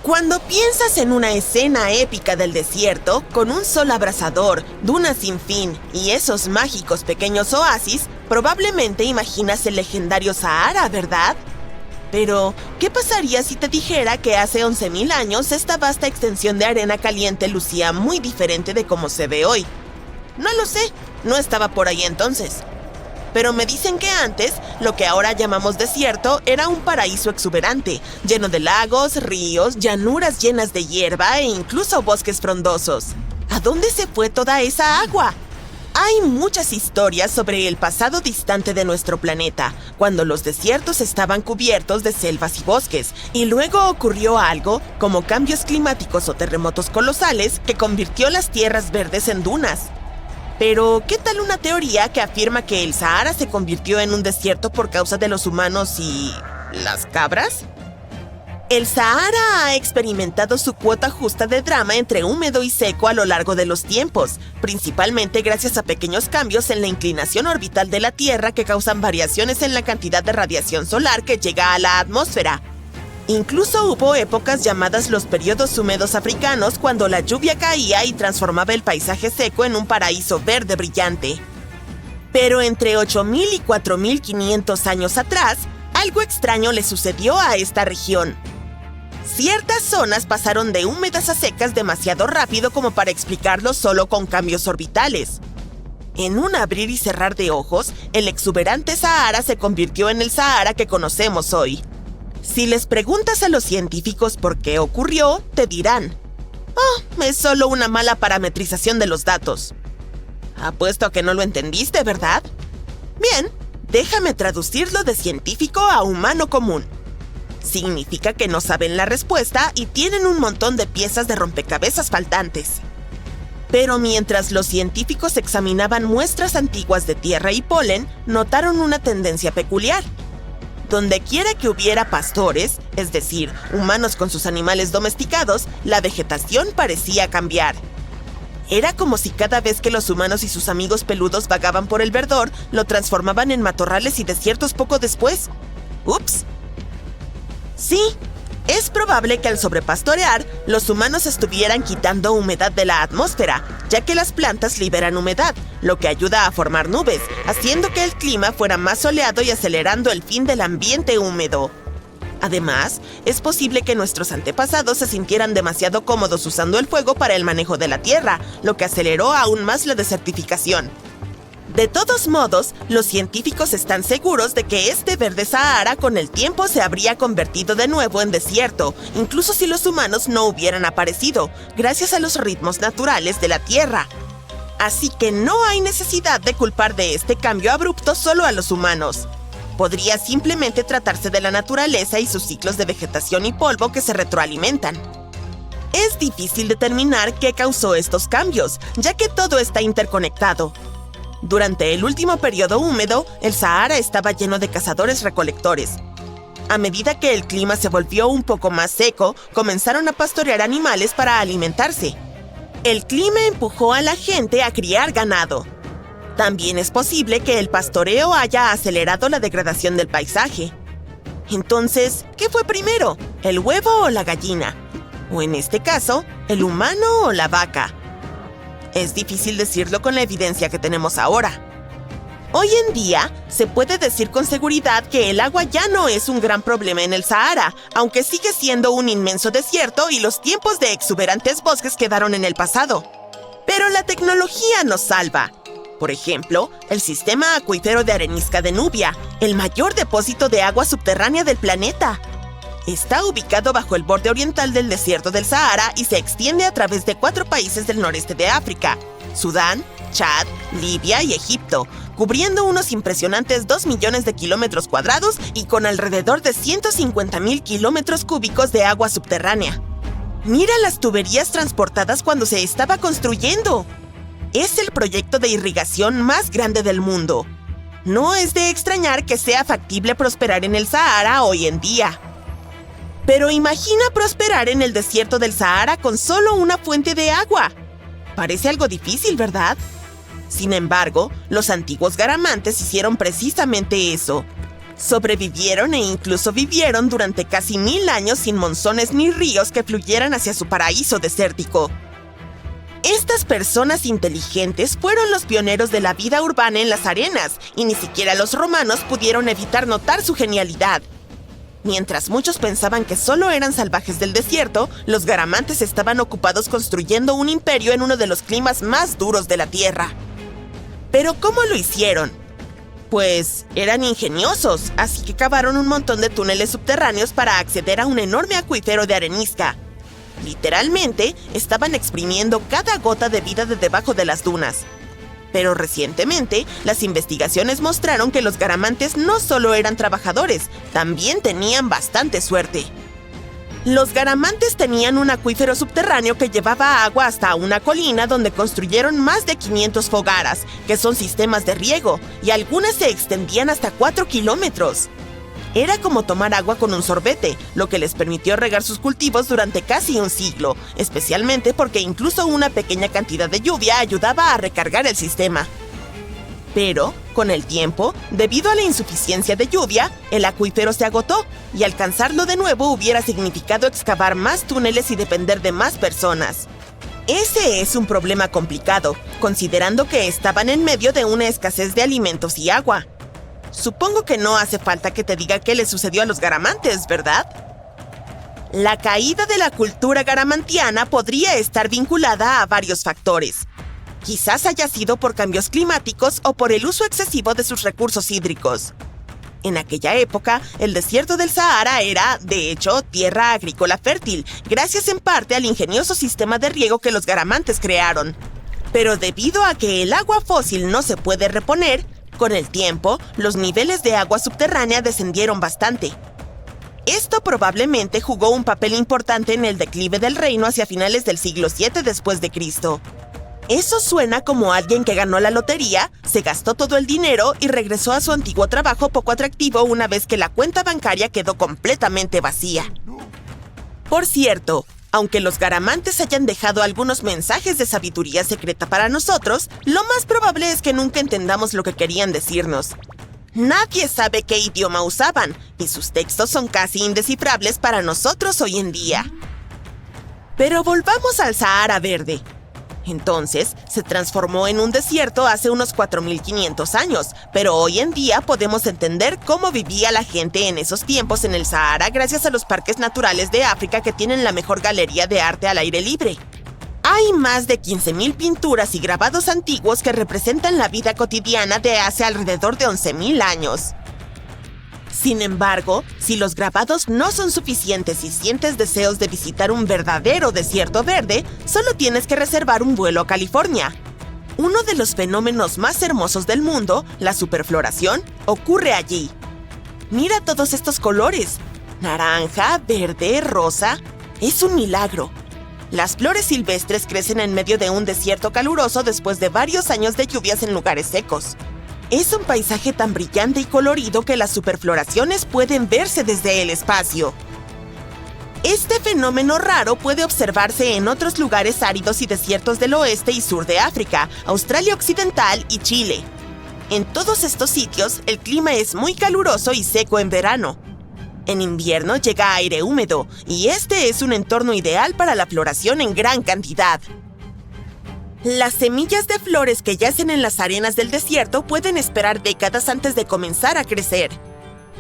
Cuando piensas en una escena épica del desierto, con un sol abrasador, dunas sin fin y esos mágicos pequeños oasis, probablemente imaginas el legendario Sahara, ¿verdad? Pero, ¿qué pasaría si te dijera que hace 11.000 años esta vasta extensión de arena caliente lucía muy diferente de cómo se ve hoy? No lo sé, no estaba por ahí entonces. Pero me dicen que antes, lo que ahora llamamos desierto era un paraíso exuberante, lleno de lagos, ríos, llanuras llenas de hierba e incluso bosques frondosos. ¿A dónde se fue toda esa agua? Hay muchas historias sobre el pasado distante de nuestro planeta, cuando los desiertos estaban cubiertos de selvas y bosques, y luego ocurrió algo, como cambios climáticos o terremotos colosales, que convirtió las tierras verdes en dunas. Pero, ¿qué tal una teoría que afirma que el Sahara se convirtió en un desierto por causa de los humanos y... ¿las cabras? El Sahara ha experimentado su cuota justa de drama entre húmedo y seco a lo largo de los tiempos, principalmente gracias a pequeños cambios en la inclinación orbital de la Tierra que causan variaciones en la cantidad de radiación solar que llega a la atmósfera. Incluso hubo épocas llamadas los periodos húmedos africanos cuando la lluvia caía y transformaba el paisaje seco en un paraíso verde brillante. Pero entre 8.000 y 4.500 años atrás, algo extraño le sucedió a esta región. Ciertas zonas pasaron de húmedas a secas demasiado rápido como para explicarlo solo con cambios orbitales. En un abrir y cerrar de ojos, el exuberante Sahara se convirtió en el Sahara que conocemos hoy. Si les preguntas a los científicos por qué ocurrió, te dirán: «Oh, es solo una mala parametrización de los datos». Apuesto a que no lo entendiste, ¿verdad? Bien, déjame traducirlo de científico a humano común. Significa que no saben la respuesta y tienen un montón de piezas de rompecabezas faltantes. Pero mientras los científicos examinaban muestras antiguas de tierra y polen, notaron una tendencia peculiar. Donde quiera que hubiera pastores, es decir, humanos con sus animales domesticados, la vegetación parecía cambiar. Era como si cada vez que los humanos y sus amigos peludos vagaban por el verdor, lo transformaban en matorrales y desiertos poco después. ¡Ups! Sí, Es probable que al sobrepastorear, los humanos estuvieran quitando humedad de la atmósfera, ya que las plantas liberan humedad, lo que ayuda a formar nubes, haciendo que el clima fuera más soleado y acelerando el fin del ambiente húmedo. Además, es posible que nuestros antepasados se sintieran demasiado cómodos usando el fuego para el manejo de la tierra, lo que aceleró aún más la desertificación. De todos modos, los científicos están seguros de que este verde Sahara con el tiempo se habría convertido de nuevo en desierto, incluso si los humanos no hubieran aparecido, gracias a los ritmos naturales de la Tierra. Así que no hay necesidad de culpar de este cambio abrupto solo a los humanos. Podría simplemente tratarse de la naturaleza y sus ciclos de vegetación y polvo que se retroalimentan. Es difícil determinar qué causó estos cambios, ya que todo está interconectado. Durante el último periodo húmedo, el Sahara estaba lleno de cazadores-recolectores. A medida que el clima se volvió un poco más seco, comenzaron a pastorear animales para alimentarse. El clima empujó a la gente a criar ganado. También es posible que el pastoreo haya acelerado la degradación del paisaje. Entonces, ¿qué fue primero? ¿El huevo o la gallina? O en este caso, ¿el humano o la vaca? Es difícil decirlo con la evidencia que tenemos ahora. Hoy en día, se puede decir con seguridad que el agua ya no es un gran problema en el Sahara, aunque sigue siendo un inmenso desierto y los tiempos de exuberantes bosques quedaron en el pasado. Pero la tecnología nos salva. Por ejemplo, el sistema acuífero de arenisca de Nubia, el mayor depósito de agua subterránea del planeta. Está ubicado bajo el borde oriental del desierto del Sahara y se extiende a través de 4 países del noreste de África: Sudán, Chad, Libia y Egipto, cubriendo unos impresionantes 2 millones de kilómetros cuadrados y con alrededor de 150,000 kilómetros cúbicos de agua subterránea. ¡Mira las tuberías transportadas cuando se estaba construyendo! Es el proyecto de irrigación más grande del mundo. No es de extrañar que sea factible prosperar en el Sahara hoy en día. Pero imagina prosperar en el desierto del Sahara con solo una fuente de agua. Parece algo difícil, ¿verdad? Sin embargo, los antiguos garamantes hicieron precisamente eso. Sobrevivieron e incluso vivieron durante casi 1000 años sin monzones ni ríos que fluyeran hacia su paraíso desértico. Estas personas inteligentes fueron los pioneros de la vida urbana en las arenas, y ni siquiera los romanos pudieron evitar notar su genialidad. Mientras muchos pensaban que solo eran salvajes del desierto, los garamantes estaban ocupados construyendo un imperio en uno de los climas más duros de la Tierra. ¿Pero cómo lo hicieron? Pues eran ingeniosos, así que cavaron un montón de túneles subterráneos para acceder a un enorme acuífero de arenisca. Literalmente, estaban exprimiendo cada gota de vida de debajo de las dunas. Pero recientemente, las investigaciones mostraron que los garamantes no solo eran trabajadores, también tenían bastante suerte. Los garamantes tenían un acuífero subterráneo que llevaba agua hasta una colina donde construyeron más de 500 fogaras, que son sistemas de riego, y algunas se extendían hasta 4 kilómetros. Era como tomar agua con un sorbete, lo que les permitió regar sus cultivos durante casi un siglo, especialmente porque incluso una pequeña cantidad de lluvia ayudaba a recargar el sistema. Pero, con el tiempo, debido a la insuficiencia de lluvia, el acuífero se agotó, y alcanzarlo de nuevo hubiera significado excavar más túneles y depender de más personas. Ese es un problema complicado, considerando que estaban en medio de una escasez de alimentos y agua. Supongo que no hace falta que te diga qué le sucedió a los garamantes, ¿verdad? La caída de la cultura garamantiana podría estar vinculada a varios factores. Quizás haya sido por cambios climáticos o por el uso excesivo de sus recursos hídricos. En aquella época, el desierto del Sahara era, de hecho, tierra agrícola fértil, gracias en parte al ingenioso sistema de riego que los garamantes crearon. Pero debido a que el agua fósil no se puede reponer, con el tiempo, los niveles de agua subterránea descendieron bastante. Esto probablemente jugó un papel importante en el declive del reino hacia finales del siglo VII después de Cristo. Eso suena como alguien que ganó la lotería, se gastó todo el dinero y regresó a su antiguo trabajo poco atractivo una vez que la cuenta bancaria quedó completamente vacía. Por cierto, aunque los garamantes hayan dejado algunos mensajes de sabiduría secreta para nosotros, lo más probable es que nunca entendamos lo que querían decirnos. Nadie sabe qué idioma usaban, y sus textos son casi indescifrables para nosotros hoy en día. Pero volvamos al Sahara Verde. Entonces, se transformó en un desierto hace unos 4.500 años, pero hoy en día podemos entender cómo vivía la gente en esos tiempos en el Sahara gracias a los parques naturales de África que tienen la mejor galería de arte al aire libre. Hay más de 15.000 pinturas y grabados antiguos que representan la vida cotidiana de hace alrededor de 11.000 años. Sin embargo, si los grabados no son suficientes y sientes deseos de visitar un verdadero desierto verde, solo tienes que reservar un vuelo a California. Uno de los fenómenos más hermosos del mundo, la superfloración, ocurre allí. Mira todos estos colores: naranja, verde, rosa. Es un milagro. Las flores silvestres crecen en medio de un desierto caluroso después de varios años de lluvias en lugares secos. Es un paisaje tan brillante y colorido que las superfloraciones pueden verse desde el espacio. Este fenómeno raro puede observarse en otros lugares áridos y desiertos del oeste y sur de África, Australia Occidental y Chile. En todos estos sitios, el clima es muy caluroso y seco en verano. En invierno llega aire húmedo, y este es un entorno ideal para la floración en gran cantidad. Las semillas de flores que yacen en las arenas del desierto pueden esperar décadas antes de comenzar a crecer.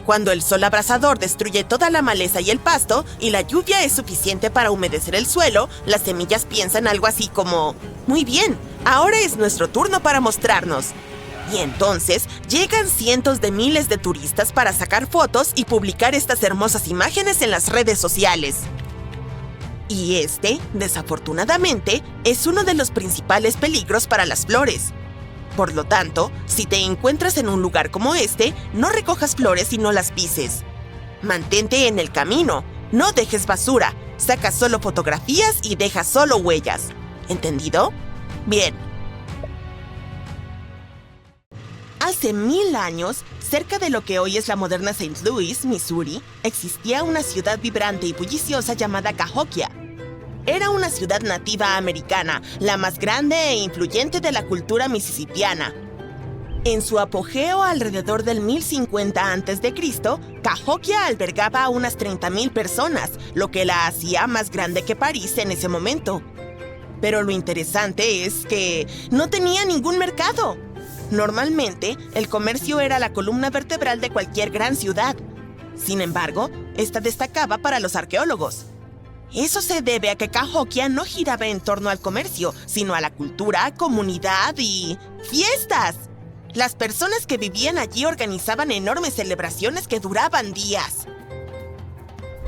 Cuando el sol abrasador destruye toda la maleza y el pasto, y la lluvia es suficiente para humedecer el suelo, las semillas piensan algo así como: muy bien, ahora es nuestro turno para mostrarnos. Y entonces llegan cientos de miles de turistas para sacar fotos y publicar estas hermosas imágenes en las redes sociales. Y este, desafortunadamente, es uno de los principales peligros para las flores. Por lo tanto, si te encuentras en un lugar como este, no recojas flores y no las pises. Mantente en el camino, no dejes basura, saca solo fotografías y deja solo huellas. ¿Entendido? Bien. Hace 1000 años, cerca de lo que hoy es la moderna St. Louis, Missouri, existía una ciudad vibrante y bulliciosa llamada Cahokia. Era una ciudad nativa americana, la más grande e influyente de la cultura mississippiana. En su apogeo alrededor del 1050 a.C., Cahokia albergaba a unas 30.000 personas, lo que la hacía más grande que París en ese momento. Pero lo interesante es que no tenía ningún mercado. Normalmente, el comercio era la columna vertebral de cualquier gran ciudad. Sin embargo, esta destacaba para los arqueólogos. Eso se debe a que Cahokia no giraba en torno al comercio, sino a la cultura, comunidad y fiestas. Las personas que vivían allí organizaban enormes celebraciones que duraban días.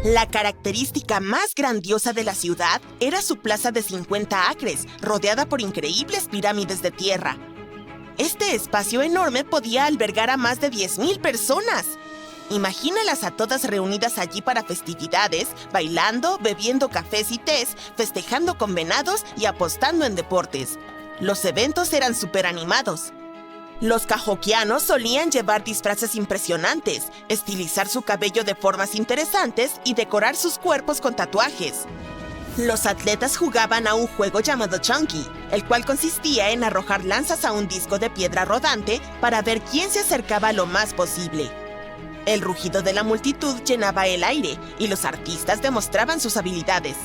La característica más grandiosa de la ciudad era su plaza de 50 acres, rodeada por increíbles pirámides de tierra. Este espacio enorme podía albergar a más de 10.000 personas. Imagínalas a todas reunidas allí para festividades, bailando, bebiendo cafés y tés, festejando con venados y apostando en deportes. Los eventos eran súper animados. Los cahokianos solían llevar disfraces impresionantes, estilizar su cabello de formas interesantes y decorar sus cuerpos con tatuajes. Los atletas jugaban a un juego llamado Chunky, el cual consistía en arrojar lanzas a un disco de piedra rodante para ver quién se acercaba lo más posible. El rugido de la multitud llenaba el aire y los artistas demostraban sus habilidades.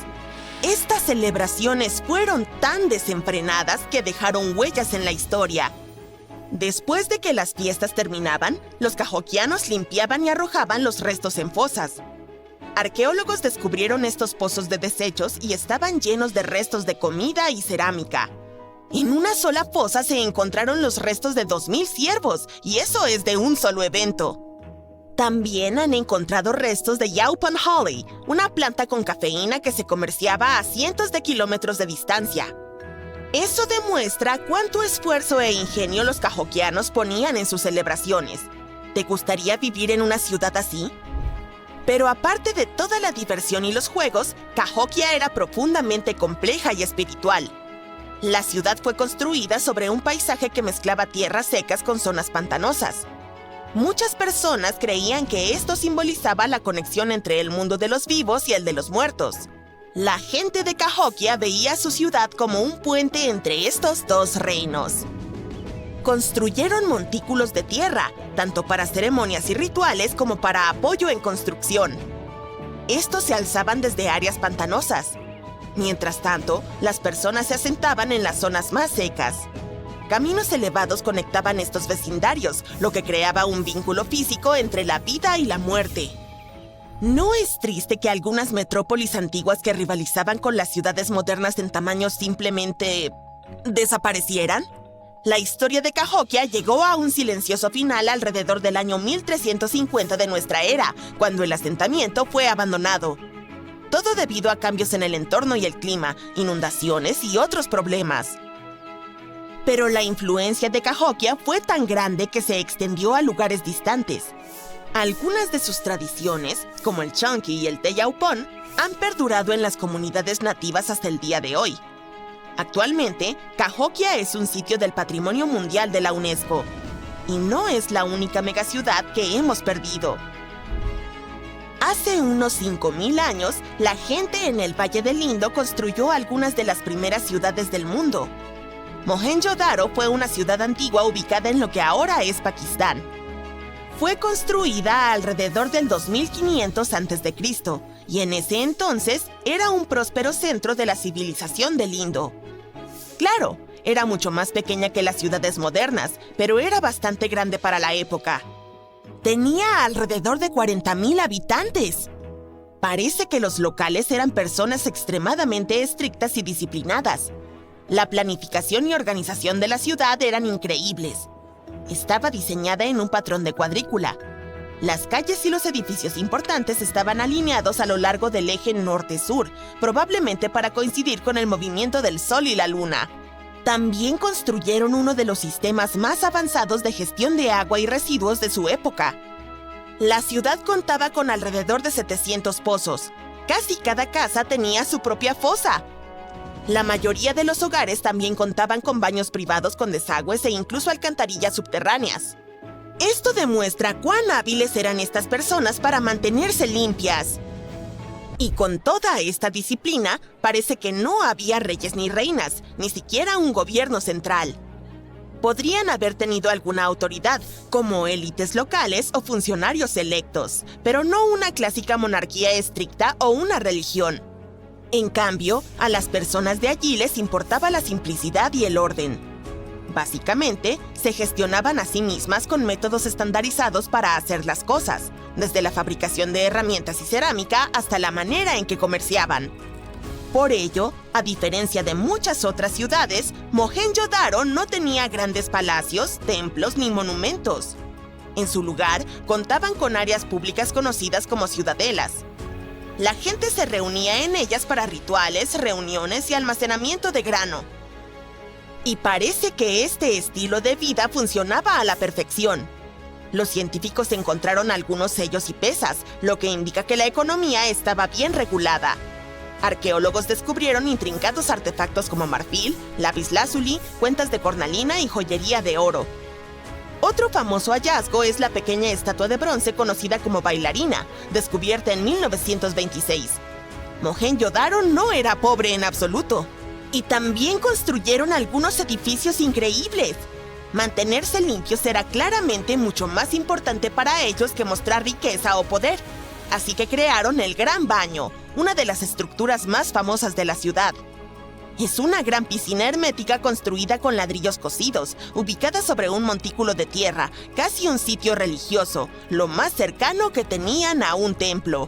Estas celebraciones fueron tan desenfrenadas que dejaron huellas en la historia. Después de que las fiestas terminaban, los cahokianos limpiaban y arrojaban los restos en fosas. Arqueólogos descubrieron estos pozos de desechos y estaban llenos de restos de comida y cerámica. En una sola fosa se encontraron los restos de 2.000 ciervos, y eso es de un solo evento. También han encontrado restos de Yaupon Holly, una planta con cafeína que se comerciaba a cientos de kilómetros de distancia. Eso demuestra cuánto esfuerzo e ingenio los cahokianos ponían en sus celebraciones. ¿Te gustaría vivir en una ciudad así? Pero aparte de toda la diversión y los juegos, Cahokia era profundamente compleja y espiritual. La ciudad fue construida sobre un paisaje que mezclaba tierras secas con zonas pantanosas. Muchas personas creían que esto simbolizaba la conexión entre el mundo de los vivos y el de los muertos. La gente de Cahokia veía su ciudad como un puente entre estos dos reinos. Construyeron montículos de tierra, tanto para ceremonias y rituales como para apoyo en construcción. Estos se alzaban desde áreas pantanosas. Mientras tanto, las personas se asentaban en las zonas más secas. Caminos elevados conectaban estos vecindarios, lo que creaba un vínculo físico entre la vida y la muerte. ¿No es triste que algunas metrópolis antiguas que rivalizaban con las ciudades modernas en tamaño simplemente desaparecieran? La historia de Cahokia llegó a un silencioso final alrededor del año 1350 de nuestra era, cuando el asentamiento fue abandonado. Todo debido a cambios en el entorno y el clima, inundaciones y otros problemas. Pero la influencia de Cahokia fue tan grande que se extendió a lugares distantes. Algunas de sus tradiciones, como el Chunky y el Teyaupón, han perdurado en las comunidades nativas hasta el día de hoy. Actualmente, Cahokia es un sitio del Patrimonio Mundial de la UNESCO. Y no es la única megaciudad que hemos perdido. Hace unos 5,000 años, la gente en el Valle del Indo construyó algunas de las primeras ciudades del mundo. Mohenjo-Daro fue una ciudad antigua ubicada en lo que ahora es Pakistán. Fue construida alrededor del 2500 a.C. y en ese entonces era un próspero centro de la civilización del Indo. Claro, era mucho más pequeña que las ciudades modernas, pero era bastante grande para la época. Tenía alrededor de 40,000 habitantes. Parece que los locales eran personas extremadamente estrictas y disciplinadas. La planificación y organización de la ciudad eran increíbles. Estaba diseñada en un patrón de cuadrícula. Las calles y los edificios importantes estaban alineados a lo largo del eje norte-sur, probablemente para coincidir con el movimiento del Sol y la Luna. También construyeron uno de los sistemas más avanzados de gestión de agua y residuos de su época. La ciudad contaba con alrededor de 700 pozos. Casi cada casa tenía su propia fosa. La mayoría de los hogares también contaban con baños privados con desagües e incluso alcantarillas subterráneas. Esto demuestra cuán hábiles eran estas personas para mantenerse limpias. Y con toda esta disciplina, parece que no había reyes ni reinas, ni siquiera un gobierno central. Podrían haber tenido alguna autoridad, como élites locales o funcionarios electos, pero no una clásica monarquía estricta o una religión. En cambio, a las personas de allí les importaba la simplicidad y el orden. Básicamente, se gestionaban a sí mismas con métodos estandarizados para hacer las cosas, desde la fabricación de herramientas y cerámica hasta la manera en que comerciaban. Por ello, a diferencia de muchas otras ciudades, Mohenjo-Daro no tenía grandes palacios, templos ni monumentos. En su lugar, contaban con áreas públicas conocidas como ciudadelas. La gente se reunía en ellas para rituales, reuniones y almacenamiento de grano. Y parece que este estilo de vida funcionaba a la perfección. Los científicos encontraron algunos sellos y pesas, lo que indica que la economía estaba bien regulada. Arqueólogos descubrieron intrincados artefactos como marfil, lapislázuli, cuentas de cornalina y joyería de oro. Otro famoso hallazgo es la pequeña estatua de bronce conocida como bailarina, descubierta en 1926. Mohenjo-Daro no era pobre en absoluto. Y también construyeron algunos edificios increíbles. Mantenerse limpios era claramente mucho más importante para ellos que mostrar riqueza o poder. Así que crearon el Gran Baño, una de las estructuras más famosas de la ciudad. Es una gran piscina hermética construida con ladrillos cocidos, ubicada sobre un montículo de tierra, casi un sitio religioso, lo más cercano que tenían a un templo.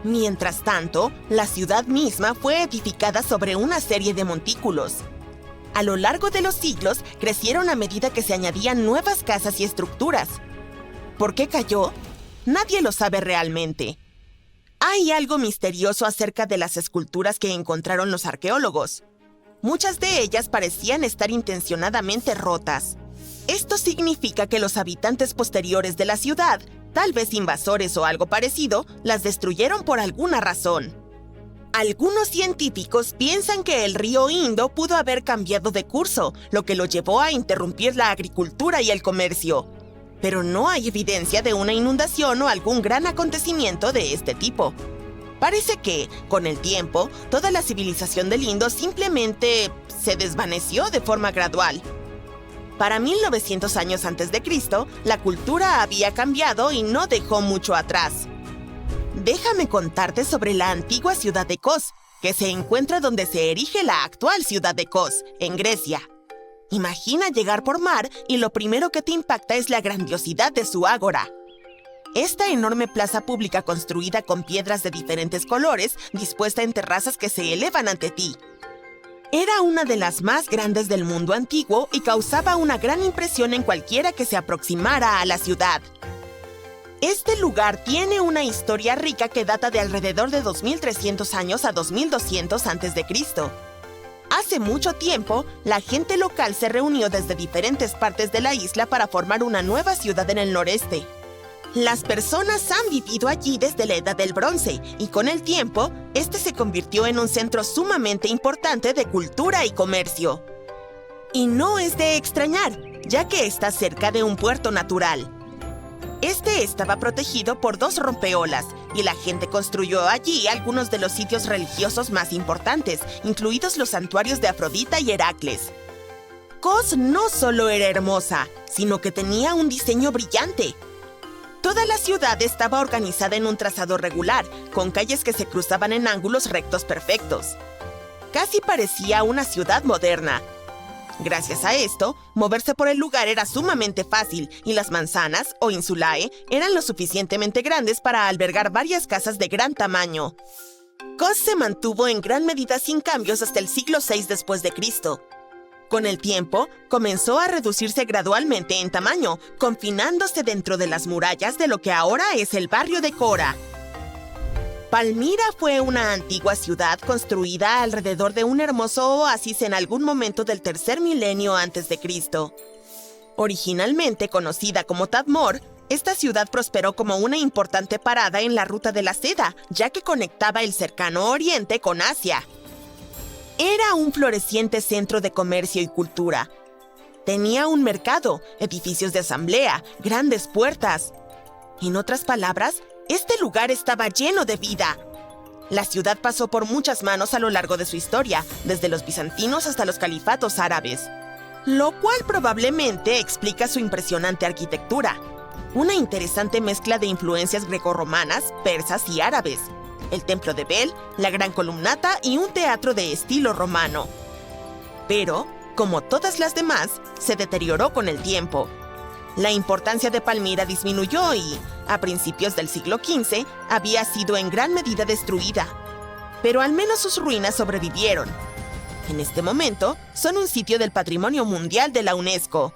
Mientras tanto, la ciudad misma fue edificada sobre una serie de montículos. A lo largo de los siglos, crecieron a medida que se añadían nuevas casas y estructuras. ¿Por qué cayó? Nadie lo sabe realmente. Hay algo misterioso acerca de las esculturas que encontraron los arqueólogos. Muchas de ellas parecían estar intencionadamente rotas. Esto significa que los habitantes posteriores de la ciudad, tal vez invasores o algo parecido, las destruyeron por alguna razón. Algunos científicos piensan que el río Indo pudo haber cambiado de curso, lo que lo llevó a interrumpir la agricultura y el comercio. Pero no hay evidencia de una inundación o algún gran acontecimiento de este tipo. Parece que, con el tiempo, toda la civilización del Indo simplemente se desvaneció de forma gradual. Para 1900 años antes de Cristo, la cultura había cambiado y no dejó mucho atrás. Déjame contarte sobre la antigua ciudad de Kos, que se encuentra donde se erige la actual ciudad de Kos, en Grecia. Imagina llegar por mar y lo primero que te impacta es la grandiosidad de su ágora. Esta enorme plaza pública construida con piedras de diferentes colores, dispuesta en terrazas que se elevan ante ti. Era una de las más grandes del mundo antiguo y causaba una gran impresión en cualquiera que se aproximara a la ciudad. Este lugar tiene una historia rica que data de alrededor de 2300 años a 2200 a.C. Hace mucho tiempo, la gente local se reunió desde diferentes partes de la isla para formar una nueva ciudad en el noreste. Las personas han vivido allí desde la Edad del Bronce y con el tiempo, este se convirtió en un centro sumamente importante de cultura y comercio. Y no es de extrañar, ya que está cerca de un puerto natural. Este estaba protegido por 2 rompeolas y la gente construyó allí algunos de los sitios religiosos más importantes, incluidos los santuarios de Afrodita y Heracles. Kos no solo era hermosa, sino que tenía un diseño brillante. Toda la ciudad estaba organizada en un trazado regular, con calles que se cruzaban en ángulos rectos perfectos. Casi parecía una ciudad moderna. Gracias a esto, moverse por el lugar era sumamente fácil y las manzanas, o insulae, eran lo suficientemente grandes para albergar varias casas de gran tamaño. Kos se mantuvo en gran medida sin cambios hasta el siglo VI después de Cristo. Con el tiempo, comenzó a reducirse gradualmente en tamaño, confinándose dentro de las murallas de lo que ahora es el barrio de Cora. Palmira fue una antigua ciudad construida alrededor de un hermoso oasis en algún momento del tercer milenio antes de Cristo. Originalmente conocida como Tadmor, esta ciudad prosperó como una importante parada en la ruta de la seda, ya que conectaba el cercano Oriente con Asia. Era un floreciente centro de comercio y cultura. Tenía un mercado, edificios de asamblea, grandes puertas. En otras palabras, este lugar estaba lleno de vida. La ciudad pasó por muchas manos a lo largo de su historia, desde los bizantinos hasta los califatos árabes, lo cual probablemente explica su impresionante arquitectura. Una interesante mezcla de influencias grecorromanas, persas y árabes. El templo de Bel, la gran columnata y un teatro de estilo romano. Pero, como todas las demás, se deterioró con el tiempo. La importancia de Palmira disminuyó y, a principios del siglo XV, había sido en gran medida destruida. Pero al menos sus ruinas sobrevivieron. En este momento, son un sitio del Patrimonio Mundial de la UNESCO.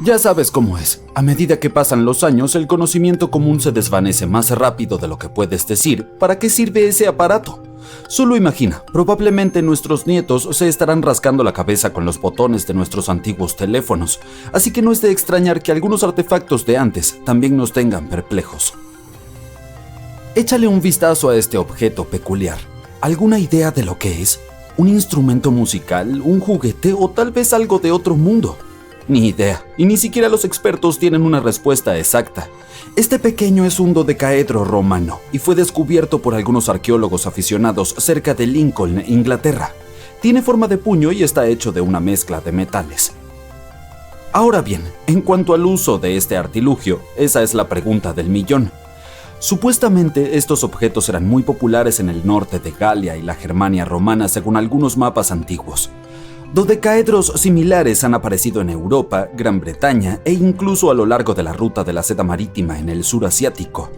Ya sabes cómo es. A medida que pasan los años, el conocimiento común se desvanece más rápido de lo que puedes decir. ¿Para qué sirve ese aparato? Solo imagina, probablemente nuestros nietos se estarán rascando la cabeza con los botones de nuestros antiguos teléfonos, así que no es de extrañar que algunos artefactos de antes también nos tengan perplejos. Échale un vistazo a este objeto peculiar. ¿Alguna idea de lo que es? ¿Un instrumento musical, un juguete o tal vez algo de otro mundo? Ni idea, y ni siquiera los expertos tienen una respuesta exacta. Este pequeño es un dodecaedro romano y fue descubierto por algunos arqueólogos aficionados cerca de Lincoln, Inglaterra. Tiene forma de puño y está hecho de una mezcla de metales. Ahora bien, en cuanto al uso de este artilugio, esa es la pregunta del millón. Supuestamente, estos objetos eran muy populares en el norte de Galia y la Germania romana según algunos mapas antiguos. Dodecaedros similares han aparecido en Europa, Gran Bretaña e incluso a lo largo de la ruta de la seda marítima en el sur asiático.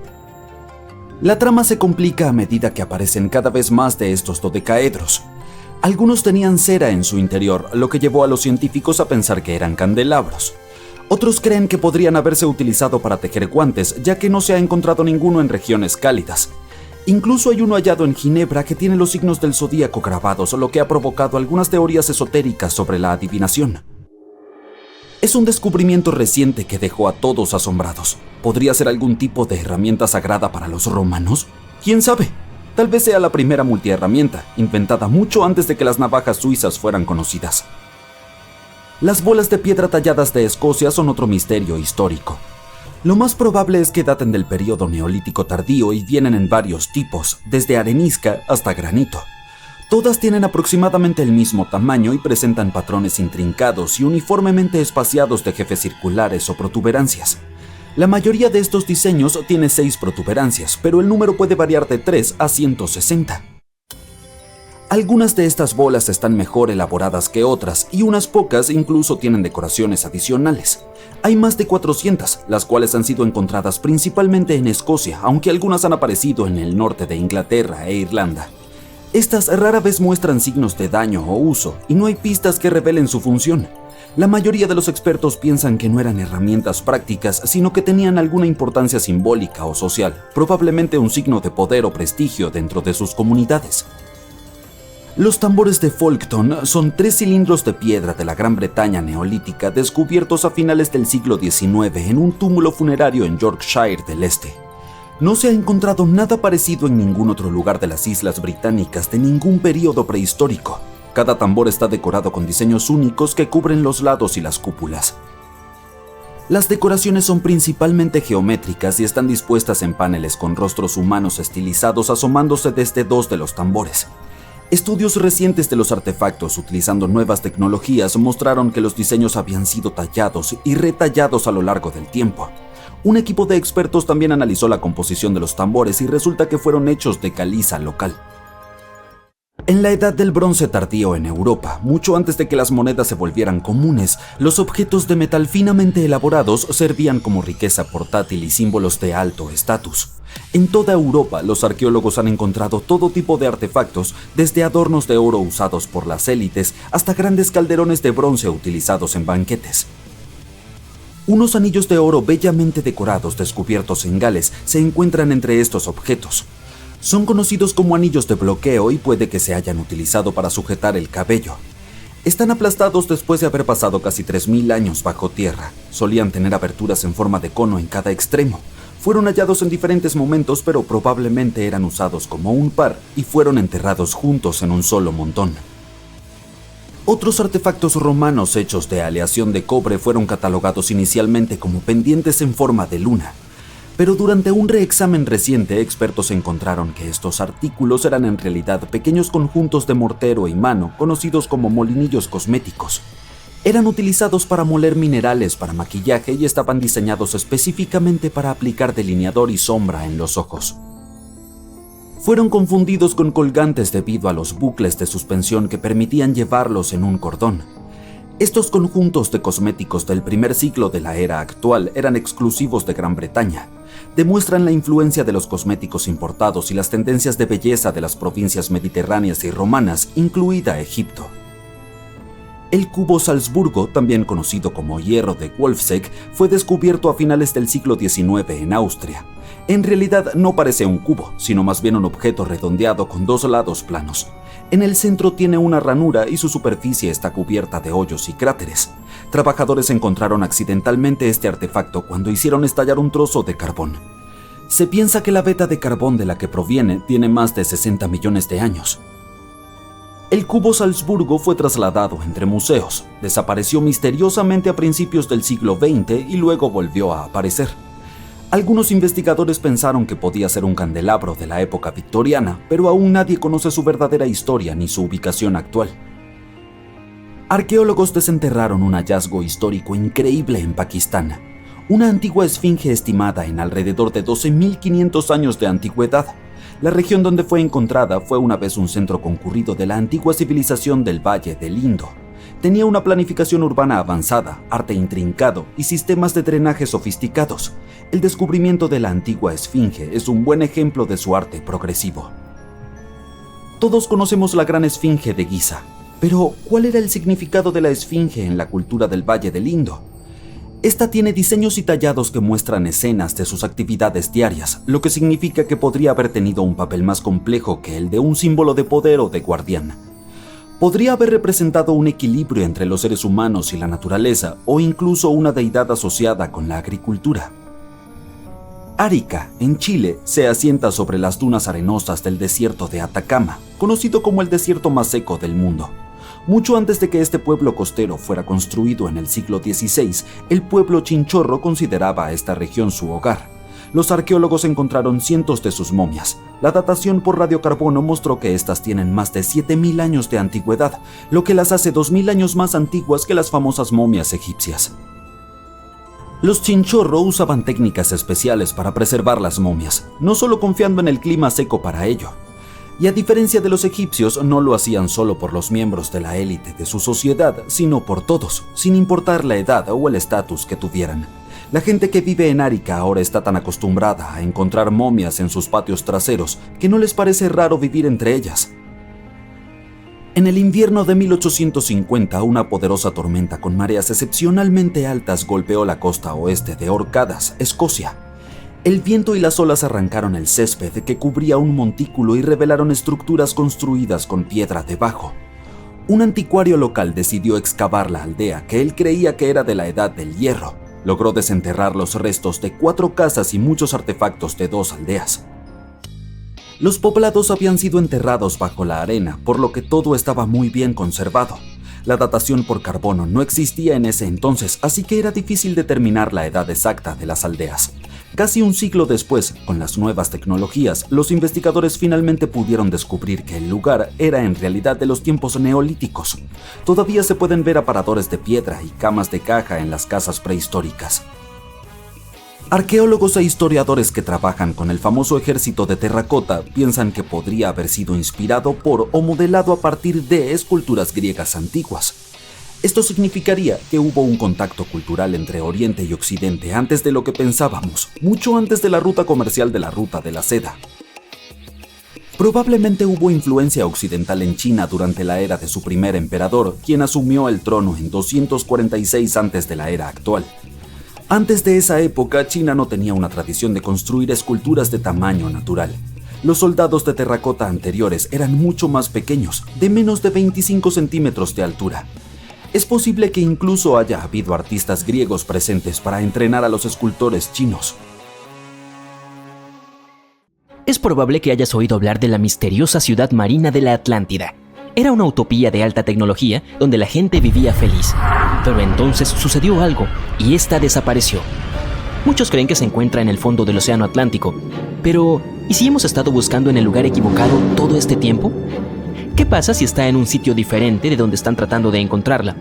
La trama se complica a medida que aparecen cada vez más de estos dodecaedros. Algunos tenían cera en su interior, lo que llevó a los científicos a pensar que eran candelabros. Otros creen que podrían haberse utilizado para tejer guantes, ya que no se ha encontrado ninguno en regiones cálidas. Incluso hay uno hallado en Ginebra que tiene los signos del zodíaco grabados, lo que ha provocado algunas teorías esotéricas sobre la adivinación. Es un descubrimiento reciente que dejó a todos asombrados. ¿Podría ser algún tipo de herramienta sagrada para los romanos? ¿Quién sabe? Tal vez sea la primera multiherramienta, inventada mucho antes de que las navajas suizas fueran conocidas. Las bolas de piedra talladas de Escocia son otro misterio histórico. Lo más probable es que daten del período neolítico tardío y vienen en varios tipos, desde arenisca hasta granito. Todas tienen aproximadamente el mismo tamaño y presentan patrones intrincados y uniformemente espaciados de jefes circulares o protuberancias. La mayoría de estos diseños tiene 6 protuberancias, pero el número puede variar de 3 a 160. Algunas de estas bolas están mejor elaboradas que otras y unas pocas incluso tienen decoraciones adicionales. Hay más de 400, las cuales han sido encontradas principalmente en Escocia, aunque algunas han aparecido en el norte de Inglaterra e Irlanda. Estas rara vez muestran signos de daño o uso y no hay pistas que revelen su función. La mayoría de los expertos piensan que no eran herramientas prácticas, sino que tenían alguna importancia simbólica o social, probablemente un signo de poder o prestigio dentro de sus comunidades. Los tambores de Folkton son 3 cilindros de piedra de la Gran Bretaña neolítica descubiertos a finales del siglo XIX en un túmulo funerario en Yorkshire del Este. No se ha encontrado nada parecido en ningún otro lugar de las Islas Británicas de ningún período prehistórico. Cada tambor está decorado con diseños únicos que cubren los lados y las cúpulas. Las decoraciones son principalmente geométricas y están dispuestas en paneles con rostros humanos estilizados asomándose desde 2 de los tambores. Estudios recientes de los artefactos utilizando nuevas tecnologías mostraron que los diseños habían sido tallados y retallados a lo largo del tiempo. Un equipo de expertos también analizó la composición de los tambores y resulta que fueron hechos de caliza local. En la Edad del Bronce tardío en Europa, mucho antes de que las monedas se volvieran comunes, los objetos de metal finamente elaborados servían como riqueza portátil y símbolos de alto estatus. En toda Europa, los arqueólogos han encontrado todo tipo de artefactos, desde adornos de oro usados por las élites hasta grandes calderones de bronce utilizados en banquetes. Unos anillos de oro bellamente decorados descubiertos en Gales se encuentran entre estos objetos. Son conocidos como anillos de bloqueo y puede que se hayan utilizado para sujetar el cabello. Están aplastados después de haber pasado casi 3000 años bajo tierra. Solían tener aberturas en forma de cono en cada extremo. Fueron hallados en diferentes momentos, pero probablemente eran usados como un par y fueron enterrados juntos en un solo montón. Otros artefactos romanos hechos de aleación de cobre fueron catalogados inicialmente como pendientes en forma de luna. Pero durante un reexamen reciente, expertos encontraron que estos artículos eran en realidad pequeños conjuntos de mortero y mano, conocidos como molinillos cosméticos. Eran utilizados para moler minerales para maquillaje y estaban diseñados específicamente para aplicar delineador y sombra en los ojos. Fueron confundidos con colgantes debido a los bucles de suspensión que permitían llevarlos en un cordón. Estos conjuntos de cosméticos del primer siglo de la era actual eran exclusivos de Gran Bretaña. Demuestran la influencia de los cosméticos importados y las tendencias de belleza de las provincias mediterráneas y romanas, incluida Egipto. El cubo Salzburgo, también conocido como hierro de Wolfsegg, fue descubierto a finales del siglo XIX en Austria. En realidad no parece un cubo, sino más bien un objeto redondeado con 2 lados planos. En el centro tiene una ranura y su superficie está cubierta de hoyos y cráteres. Trabajadores encontraron accidentalmente este artefacto cuando hicieron estallar un trozo de carbón. Se piensa que la veta de carbón de la que proviene tiene más de 60 millones de años. El cubo Salzburgo fue trasladado entre museos, desapareció misteriosamente a principios del siglo XX y luego volvió a aparecer. Algunos investigadores pensaron que podía ser un candelabro de la época victoriana, pero aún nadie conoce su verdadera historia ni su ubicación actual. Arqueólogos desenterraron un hallazgo histórico increíble en Pakistán, una antigua esfinge estimada en alrededor de 12.500 años de antigüedad. La región donde fue encontrada fue una vez un centro concurrido de la antigua civilización del Valle del Indo. Tenía una planificación urbana avanzada, arte intrincado y sistemas de drenaje sofisticados. El descubrimiento de la antigua esfinge es un buen ejemplo de su arte progresivo. Todos conocemos la gran esfinge de Giza, pero ¿cuál era el significado de la esfinge en la cultura del Valle del Indo? Esta tiene diseños y tallados que muestran escenas de sus actividades diarias, lo que significa que podría haber tenido un papel más complejo que el de un símbolo de poder o de guardián. Podría haber representado un equilibrio entre los seres humanos y la naturaleza, o incluso una deidad asociada con la agricultura. Arica, en Chile, se asienta sobre las dunas arenosas del desierto de Atacama, conocido como el desierto más seco del mundo. Mucho antes de que este pueblo costero fuera construido en el siglo XVI, el pueblo chinchorro consideraba a esta región su hogar. Los arqueólogos encontraron cientos de sus momias. La datación por radiocarbono mostró que estas tienen más de 7000 años de antigüedad, lo que las hace 2000 años más antiguas que las famosas momias egipcias. Los chinchorro usaban técnicas especiales para preservar las momias, no solo confiando en el clima seco para ello. Y a diferencia de los egipcios, no lo hacían solo por los miembros de la élite de su sociedad, sino por todos, sin importar la edad o el estatus que tuvieran. La gente que vive en Arica ahora está tan acostumbrada a encontrar momias en sus patios traseros que no les parece raro vivir entre ellas. En el invierno de 1850, una poderosa tormenta con mareas excepcionalmente altas golpeó la costa oeste de Orcadas, Escocia. El viento y las olas arrancaron el césped que cubría un montículo y revelaron estructuras construidas con piedra debajo. Un anticuario local decidió excavar la aldea que él creía que era de la Edad del Hierro. Logró desenterrar los restos de 4 casas y muchos artefactos de 2 aldeas. Los poblados habían sido enterrados bajo la arena, por lo que todo estaba muy bien conservado. La datación por carbono no existía en ese entonces, así que era difícil determinar la edad exacta de las aldeas. Casi un siglo después, con las nuevas tecnologías, los investigadores finalmente pudieron descubrir que el lugar era en realidad de los tiempos neolíticos. Todavía se pueden ver aparadores de piedra y camas de caja en las casas prehistóricas. Arqueólogos e historiadores que trabajan con el famoso ejército de terracota piensan que podría haber sido inspirado por o modelado a partir de esculturas griegas antiguas. Esto significaría que hubo un contacto cultural entre Oriente y Occidente antes de lo que pensábamos, mucho antes de la ruta comercial de la Ruta de la Seda. Probablemente hubo influencia occidental en China durante la era de su primer emperador, quien asumió el trono en 246 antes de la era actual. Antes de esa época, China no tenía una tradición de construir esculturas de tamaño natural. Los soldados de terracota anteriores eran mucho más pequeños, de menos de 25 centímetros de altura. Es posible que incluso haya habido artistas griegos presentes para entrenar a los escultores chinos. Es probable que hayas oído hablar de la misteriosa ciudad marina de la Atlántida. Era una utopía de alta tecnología donde la gente vivía feliz. Pero entonces sucedió algo y esta desapareció. Muchos creen que se encuentra en el fondo del Océano Atlántico. Pero, ¿y si hemos estado buscando en el lugar equivocado todo este tiempo? ¿Qué pasa si está en un sitio diferente de donde están tratando de encontrarla?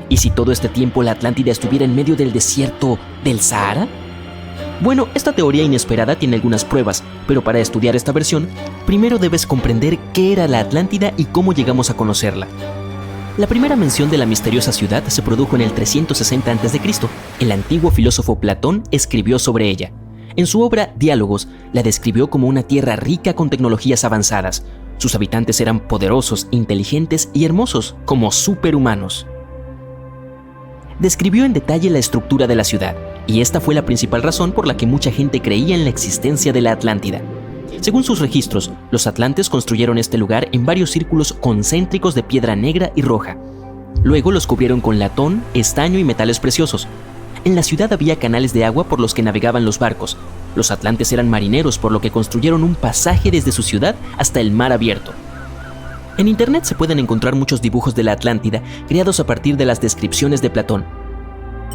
¿Y si todo este tiempo la Atlántida estuviera en medio del desierto del Sahara? Bueno, esta teoría inesperada tiene algunas pruebas, pero para estudiar esta versión, primero debes comprender qué era la Atlántida y cómo llegamos a conocerla. La primera mención de la misteriosa ciudad se produjo en el 360 a.C. El antiguo filósofo Platón escribió sobre ella. En su obra Diálogos, la describió como una tierra rica con tecnologías avanzadas. Sus habitantes eran poderosos, inteligentes y hermosos, como superhumanos. Describió en detalle la estructura de la ciudad, y esta fue la principal razón por la que mucha gente creía en la existencia de la Atlántida. Según sus registros, los atlantes construyeron este lugar en varios círculos concéntricos de piedra negra y roja. Luego los cubrieron con latón, estaño y metales preciosos. En la ciudad había canales de agua por los que navegaban los barcos. Los atlantes eran marineros, por lo que construyeron un pasaje desde su ciudad hasta el mar abierto. En internet se pueden encontrar muchos dibujos de la Atlántida creados a partir de las descripciones de Platón.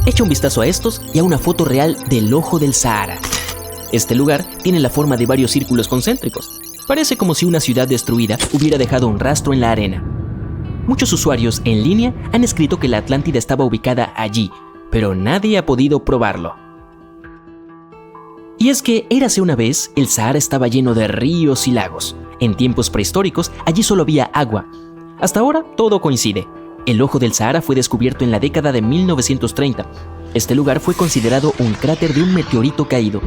Echa un vistazo a estos y a una foto real del Ojo del Sahara. Este lugar tiene la forma de varios círculos concéntricos. Parece como si una ciudad destruida hubiera dejado un rastro en la arena. Muchos usuarios en línea han escrito que la Atlántida estaba ubicada allí, pero nadie ha podido probarlo. Y es que érase una vez, el Sahara estaba lleno de ríos y lagos. En tiempos prehistóricos, allí solo había agua. Hasta ahora, todo coincide. El Ojo del Sahara fue descubierto en la década de 1930. Este lugar fue considerado un cráter de un meteorito caído.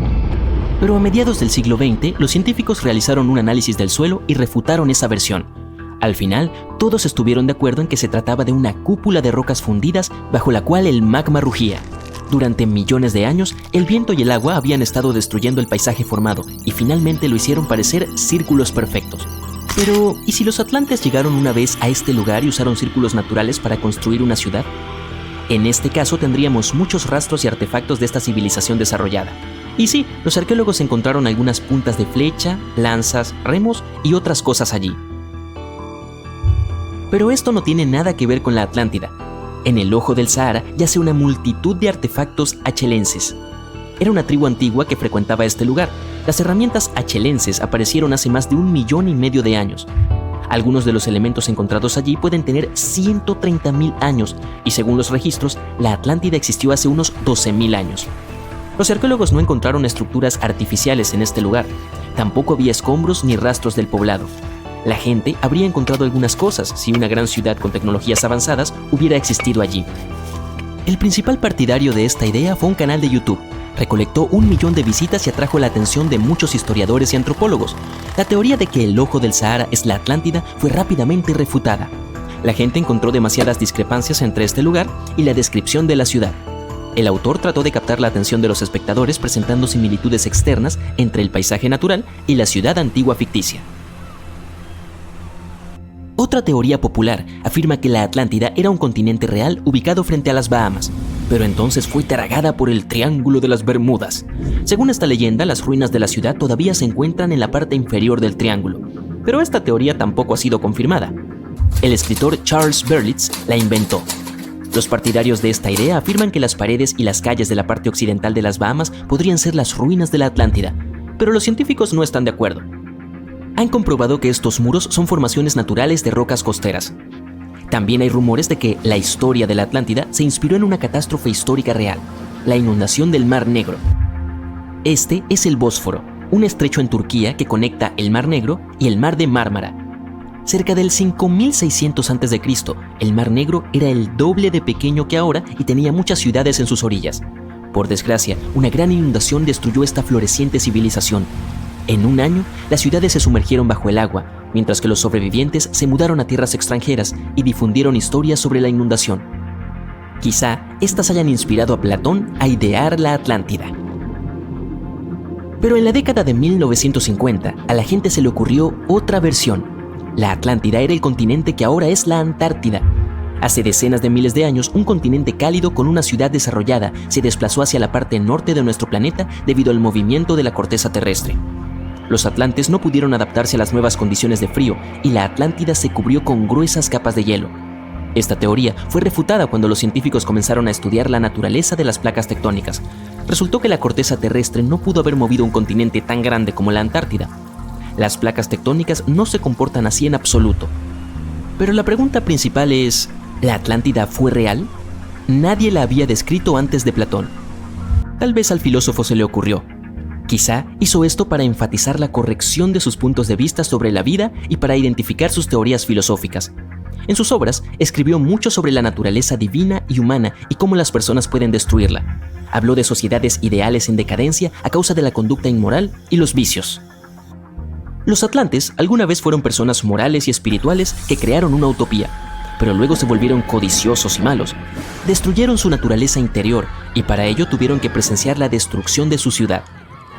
Pero a mediados del siglo XX, los científicos realizaron un análisis del suelo y refutaron esa versión. Al final, todos estuvieron de acuerdo en que se trataba de una cúpula de rocas fundidas bajo la cual el magma rugía. Durante millones de años, el viento y el agua habían estado destruyendo el paisaje formado y finalmente lo hicieron parecer círculos perfectos. Pero, ¿y si los atlantes llegaron una vez a este lugar y usaron círculos naturales para construir una ciudad? En este caso tendríamos muchos rastros y artefactos de esta civilización desarrollada. Y sí, los arqueólogos encontraron algunas puntas de flecha, lanzas, remos y otras cosas allí. Pero esto no tiene nada que ver con la Atlántida. En el Ojo del Sahara yace una multitud de artefactos achelenses. era una tribu antigua que frecuentaba este lugar. Las herramientas achelenses aparecieron hace más de 1,5 millones de años. Algunos de los elementos encontrados allí pueden tener 130.000 años y según los registros, la Atlántida existió hace unos 12.000 años. Los arqueólogos no encontraron estructuras artificiales en este lugar. Tampoco había escombros ni rastros del poblado. La gente habría encontrado algunas cosas si una gran ciudad con tecnologías avanzadas hubiera existido allí. El principal partidario de esta idea fue un canal de YouTube. Recolectó 1 millón de visitas y atrajo la atención de muchos historiadores y antropólogos. La teoría de que el ojo del Sahara es la Atlántida fue rápidamente refutada. La gente encontró demasiadas discrepancias entre este lugar y la descripción de la ciudad. El autor trató de captar la atención de los espectadores presentando similitudes externas entre el paisaje natural y la ciudad antigua ficticia. Otra teoría popular afirma que la Atlántida era un continente real ubicado frente a las Bahamas, pero entonces fue tragada por el Triángulo de las Bermudas. Según esta leyenda, las ruinas de la ciudad todavía se encuentran en la parte inferior del triángulo, pero esta teoría tampoco ha sido confirmada. El escritor Charles Berlitz la inventó. Los partidarios de esta idea afirman que las paredes y las calles de la parte occidental de las Bahamas podrían ser las ruinas de la Atlántida, pero los científicos no están de acuerdo. Han comprobado que estos muros son formaciones naturales de rocas costeras. También hay rumores de que la historia de la Atlántida se inspiró en una catástrofe histórica real, la inundación del Mar Negro. Este es el Bósforo, un estrecho en Turquía que conecta el Mar Negro y el Mar de Mármara. Cerca del 5600 a.C., el Mar Negro era el doble de pequeño que ahora y tenía muchas ciudades en sus orillas. Por desgracia, una gran inundación destruyó esta floreciente civilización. En un año, las ciudades se sumergieron bajo el agua, mientras que los sobrevivientes se mudaron a tierras extranjeras y difundieron historias sobre la inundación. Quizá estas hayan inspirado a Platón a idear la Atlántida. Pero en la década de 1950, a la gente se le ocurrió otra versión. La Atlántida era el continente que ahora es la Antártida. Hace decenas de miles de años, un continente cálido con una ciudad desarrollada se desplazó hacia la parte norte de nuestro planeta debido al movimiento de la corteza terrestre. Los atlantes no pudieron adaptarse a las nuevas condiciones de frío y la Atlántida se cubrió con gruesas capas de hielo. Esta teoría fue refutada cuando los científicos comenzaron a estudiar la naturaleza de las placas tectónicas. Resultó que la corteza terrestre no pudo haber movido un continente tan grande como la Antártida. Las placas tectónicas no se comportan así en absoluto. Pero la pregunta principal es, ¿la Atlántida fue real? Nadie la había descrito antes de Platón. Tal vez al filósofo se le ocurrió. Quizá hizo esto para enfatizar la corrección de sus puntos de vista sobre la vida y para identificar sus teorías filosóficas. En sus obras, escribió mucho sobre la naturaleza divina y humana y cómo las personas pueden destruirla. Habló de sociedades ideales en decadencia a causa de la conducta inmoral y los vicios. Los atlantes alguna vez fueron personas morales y espirituales que crearon una utopía, pero luego se volvieron codiciosos y malos. Destruyeron su naturaleza interior y para ello tuvieron que presenciar la destrucción de su ciudad.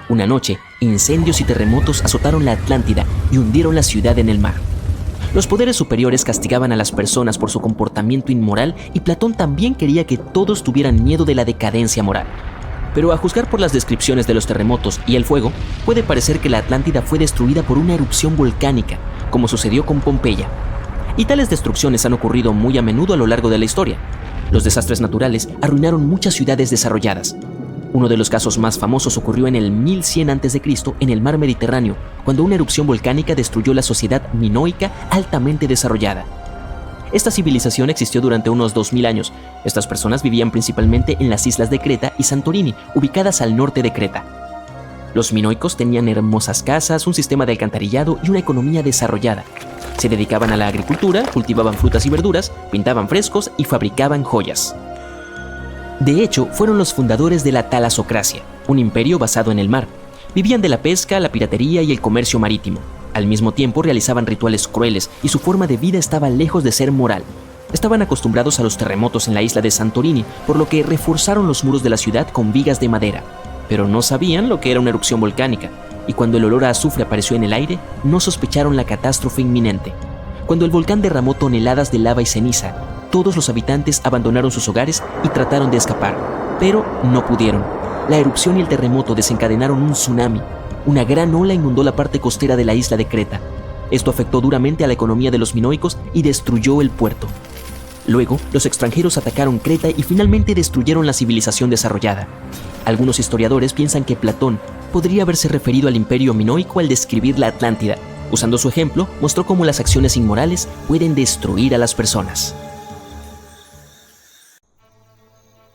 Una noche, incendios y terremotos azotaron la Atlántida y hundieron la ciudad en el mar. Los poderes superiores castigaban a las personas por su comportamiento inmoral y Platón también quería que todos tuvieran miedo de la decadencia moral. Pero a juzgar por las descripciones de los terremotos y el fuego, puede parecer que la Atlántida fue destruida por una erupción volcánica, como sucedió con Pompeya. Y tales destrucciones han ocurrido muy a menudo a lo largo de la historia. Los desastres naturales arruinaron muchas ciudades desarrolladas. Uno de los casos más famosos ocurrió en el 1100 a.C. en el mar Mediterráneo, cuando una erupción volcánica destruyó la sociedad minoica altamente desarrollada. Esta civilización existió durante unos 2000 años. Estas personas vivían principalmente en las islas de Creta y Santorini, ubicadas al norte de Creta. Los minoicos tenían hermosas casas, un sistema de alcantarillado y una economía desarrollada. Se dedicaban a la agricultura, cultivaban frutas y verduras, pintaban frescos y fabricaban joyas. De hecho, fueron los fundadores de la talasocracia, un imperio basado en el mar. Vivían de la pesca, la piratería y el comercio marítimo. Al mismo tiempo realizaban rituales crueles y su forma de vida estaba lejos de ser moral. Estaban acostumbrados a los terremotos en la isla de Santorini, por lo que reforzaron los muros de la ciudad con vigas de madera. Pero no sabían lo que era una erupción volcánica, y cuando el olor a azufre apareció en el aire, no sospecharon la catástrofe inminente. Cuando el volcán derramó toneladas de lava y ceniza, todos los habitantes abandonaron sus hogares y trataron de escapar, pero no pudieron. La erupción y el terremoto desencadenaron un tsunami. Una gran ola inundó la parte costera de la isla de Creta. Esto afectó duramente a la economía de los minoicos y destruyó el puerto. Luego, los extranjeros atacaron Creta y finalmente destruyeron la civilización desarrollada. Algunos historiadores piensan que Platón podría haberse referido al imperio minoico al describir la Atlántida. Usando su ejemplo, mostró cómo las acciones inmorales pueden destruir a las personas.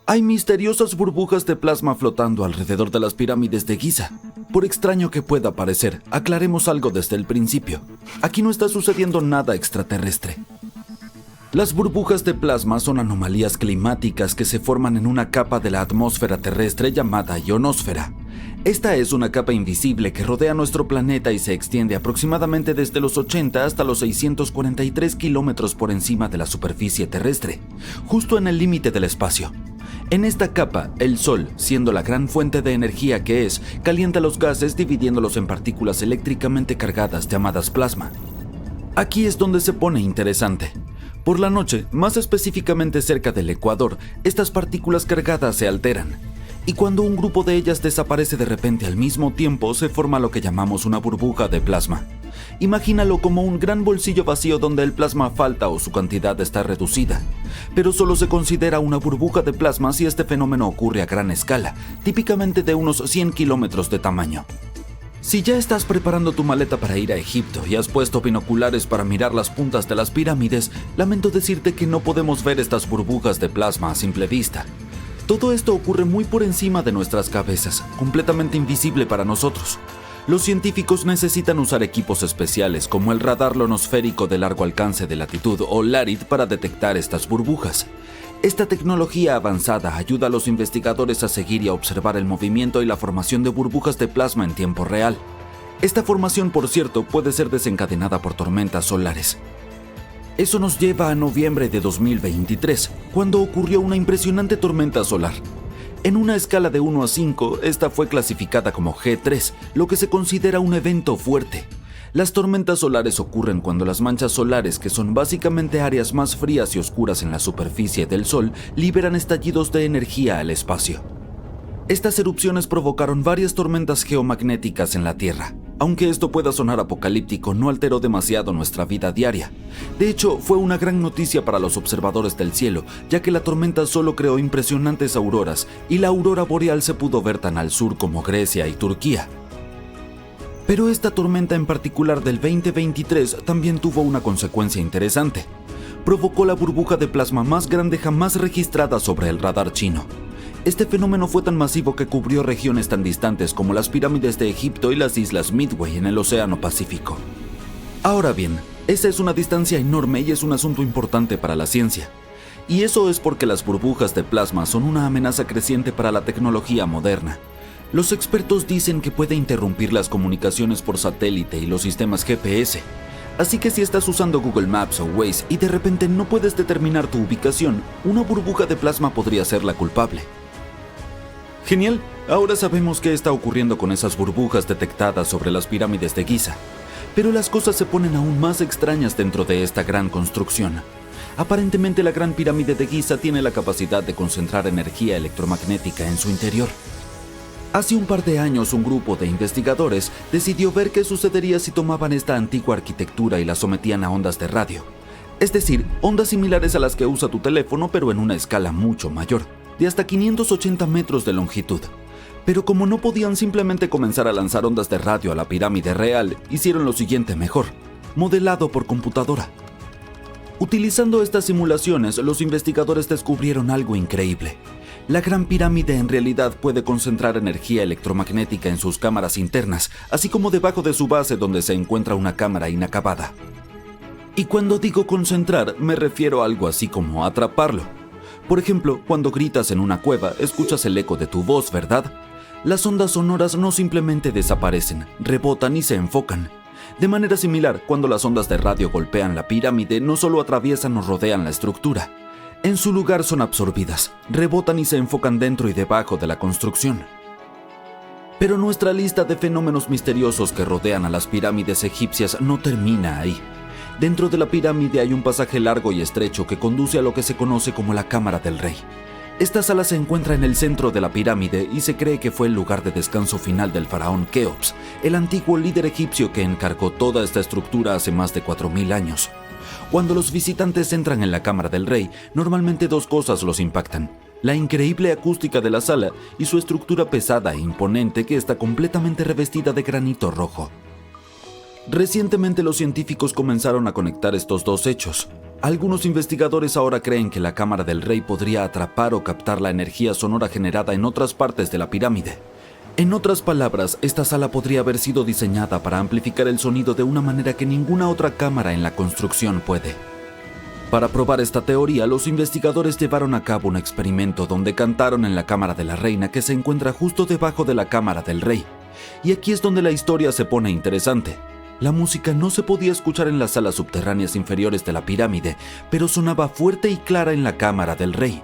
Hay misteriosas burbujas de plasma flotando alrededor de las pirámides de Giza. Por extraño que pueda parecer, aclaremos algo desde el principio. Aquí no está sucediendo nada extraterrestre. Las burbujas de plasma son anomalías climáticas que se forman en una capa de la atmósfera terrestre llamada ionosfera. Esta es una capa invisible que rodea nuestro planeta y se extiende aproximadamente desde los 80 hasta los 643 kilómetros por encima de la superficie terrestre, justo en el límite del espacio. En esta capa, el Sol, siendo la gran fuente de energía que es, calienta los gases dividiéndolos en partículas eléctricamente cargadas llamadas plasma. Aquí es donde se pone interesante. Por la noche, más específicamente cerca del ecuador, estas partículas cargadas se alteran. Y cuando un grupo de ellas desaparece de repente al mismo tiempo, se forma lo que llamamos una burbuja de plasma. Imagínalo como un gran bolsillo vacío donde el plasma falta o su cantidad está reducida. Pero solo se considera una burbuja de plasma si este fenómeno ocurre a gran escala, típicamente de unos 100 kilómetros de tamaño. Si ya estás preparando tu maleta para ir a Egipto y has puesto binoculares para mirar las puntas de las pirámides, lamento decirte que no podemos ver estas burbujas de plasma a simple vista. Todo esto ocurre muy por encima de nuestras cabezas, completamente invisible para nosotros. Los científicos necesitan usar equipos especiales como el radar ionosférico de largo alcance de latitud o LARIT para detectar estas burbujas. Esta tecnología avanzada ayuda a los investigadores a seguir y a observar el movimiento y la formación de burbujas de plasma en tiempo real. Esta formación, por cierto, puede ser desencadenada por tormentas solares. Eso nos lleva a noviembre de 2023, cuando ocurrió una impresionante tormenta solar. En una escala de 1 a 5, esta fue clasificada como G3, lo que se considera un evento fuerte. Las tormentas solares ocurren cuando las manchas solares, que son básicamente áreas más frías y oscuras en la superficie del Sol, liberan estallidos de energía al espacio. Estas erupciones provocaron varias tormentas geomagnéticas en la Tierra. Aunque esto pueda sonar apocalíptico, no alteró demasiado nuestra vida diaria. De hecho, fue una gran noticia para los observadores del cielo, ya que la tormenta solo creó impresionantes auroras, y la aurora boreal se pudo ver tan al sur como Grecia y Turquía. Pero esta tormenta en particular del 2023 también tuvo una consecuencia interesante. Provocó la burbuja de plasma más grande jamás registrada sobre el radar chino. Este fenómeno fue tan masivo que cubrió regiones tan distantes como las pirámides de Egipto y las islas Midway en el Océano Pacífico. Ahora bien, esa es una distancia enorme y es un asunto importante para la ciencia. Y eso es porque las burbujas de plasma son una amenaza creciente para la tecnología moderna. Los expertos dicen que puede interrumpir las comunicaciones por satélite y los sistemas GPS. Así que si estás usando Google Maps o Waze y de repente no puedes determinar tu ubicación, una burbuja de plasma podría ser la culpable. Genial, ahora sabemos qué está ocurriendo con esas burbujas detectadas sobre las pirámides de Giza. Pero las cosas se ponen aún más extrañas dentro de esta gran construcción. Aparentemente la Gran Pirámide de Giza tiene la capacidad de concentrar energía electromagnética en su interior. Hace un par de años un grupo de investigadores decidió ver qué sucedería si tomaban esta antigua arquitectura y la sometían a ondas de radio. Es decir, ondas similares a las que usa tu teléfono pero en una escala mucho mayor, de hasta 580 metros de longitud. Pero como no podían simplemente comenzar a lanzar ondas de radio a la pirámide real, hicieron lo siguiente mejor: modelado por computadora. Utilizando estas simulaciones, los investigadores descubrieron algo increíble. La Gran Pirámide en realidad puede concentrar energía electromagnética en sus cámaras internas, así como debajo de su base donde se encuentra una cámara inacabada. Y cuando digo concentrar, me refiero a algo así como atraparlo. Por ejemplo, cuando gritas en una cueva, escuchas el eco de tu voz, ¿verdad? Las ondas sonoras no simplemente desaparecen, rebotan y se enfocan. De manera similar, cuando las ondas de radio golpean la pirámide, no solo atraviesan o rodean la estructura. En su lugar son absorbidas, rebotan y se enfocan dentro y debajo de la construcción. Pero nuestra lista de fenómenos misteriosos que rodean a las pirámides egipcias no termina ahí. Dentro de la pirámide hay un pasaje largo y estrecho que conduce a lo que se conoce como la Cámara del Rey. Esta sala se encuentra en el centro de la pirámide y se cree que fue el lugar de descanso final del faraón Keops, el antiguo líder egipcio que encargó toda esta estructura hace más de 4000 años. Cuando los visitantes entran en la cámara del rey, normalmente dos cosas los impactan: la increíble acústica de la sala y su estructura pesada e imponente que está completamente revestida de granito rojo. Recientemente los científicos comenzaron a conectar estos dos hechos. Algunos investigadores ahora creen que la cámara del rey podría atrapar o captar la energía sonora generada en otras partes de la pirámide. En otras palabras, esta sala podría haber sido diseñada para amplificar el sonido de una manera que ninguna otra cámara en la construcción puede. Para probar esta teoría, los investigadores llevaron a cabo un experimento donde cantaron en la cámara de la reina, que se encuentra justo debajo de la cámara del rey. Y aquí es donde la historia se pone interesante. La música no se podía escuchar en las salas subterráneas inferiores de la pirámide, pero sonaba fuerte y clara en la cámara del rey.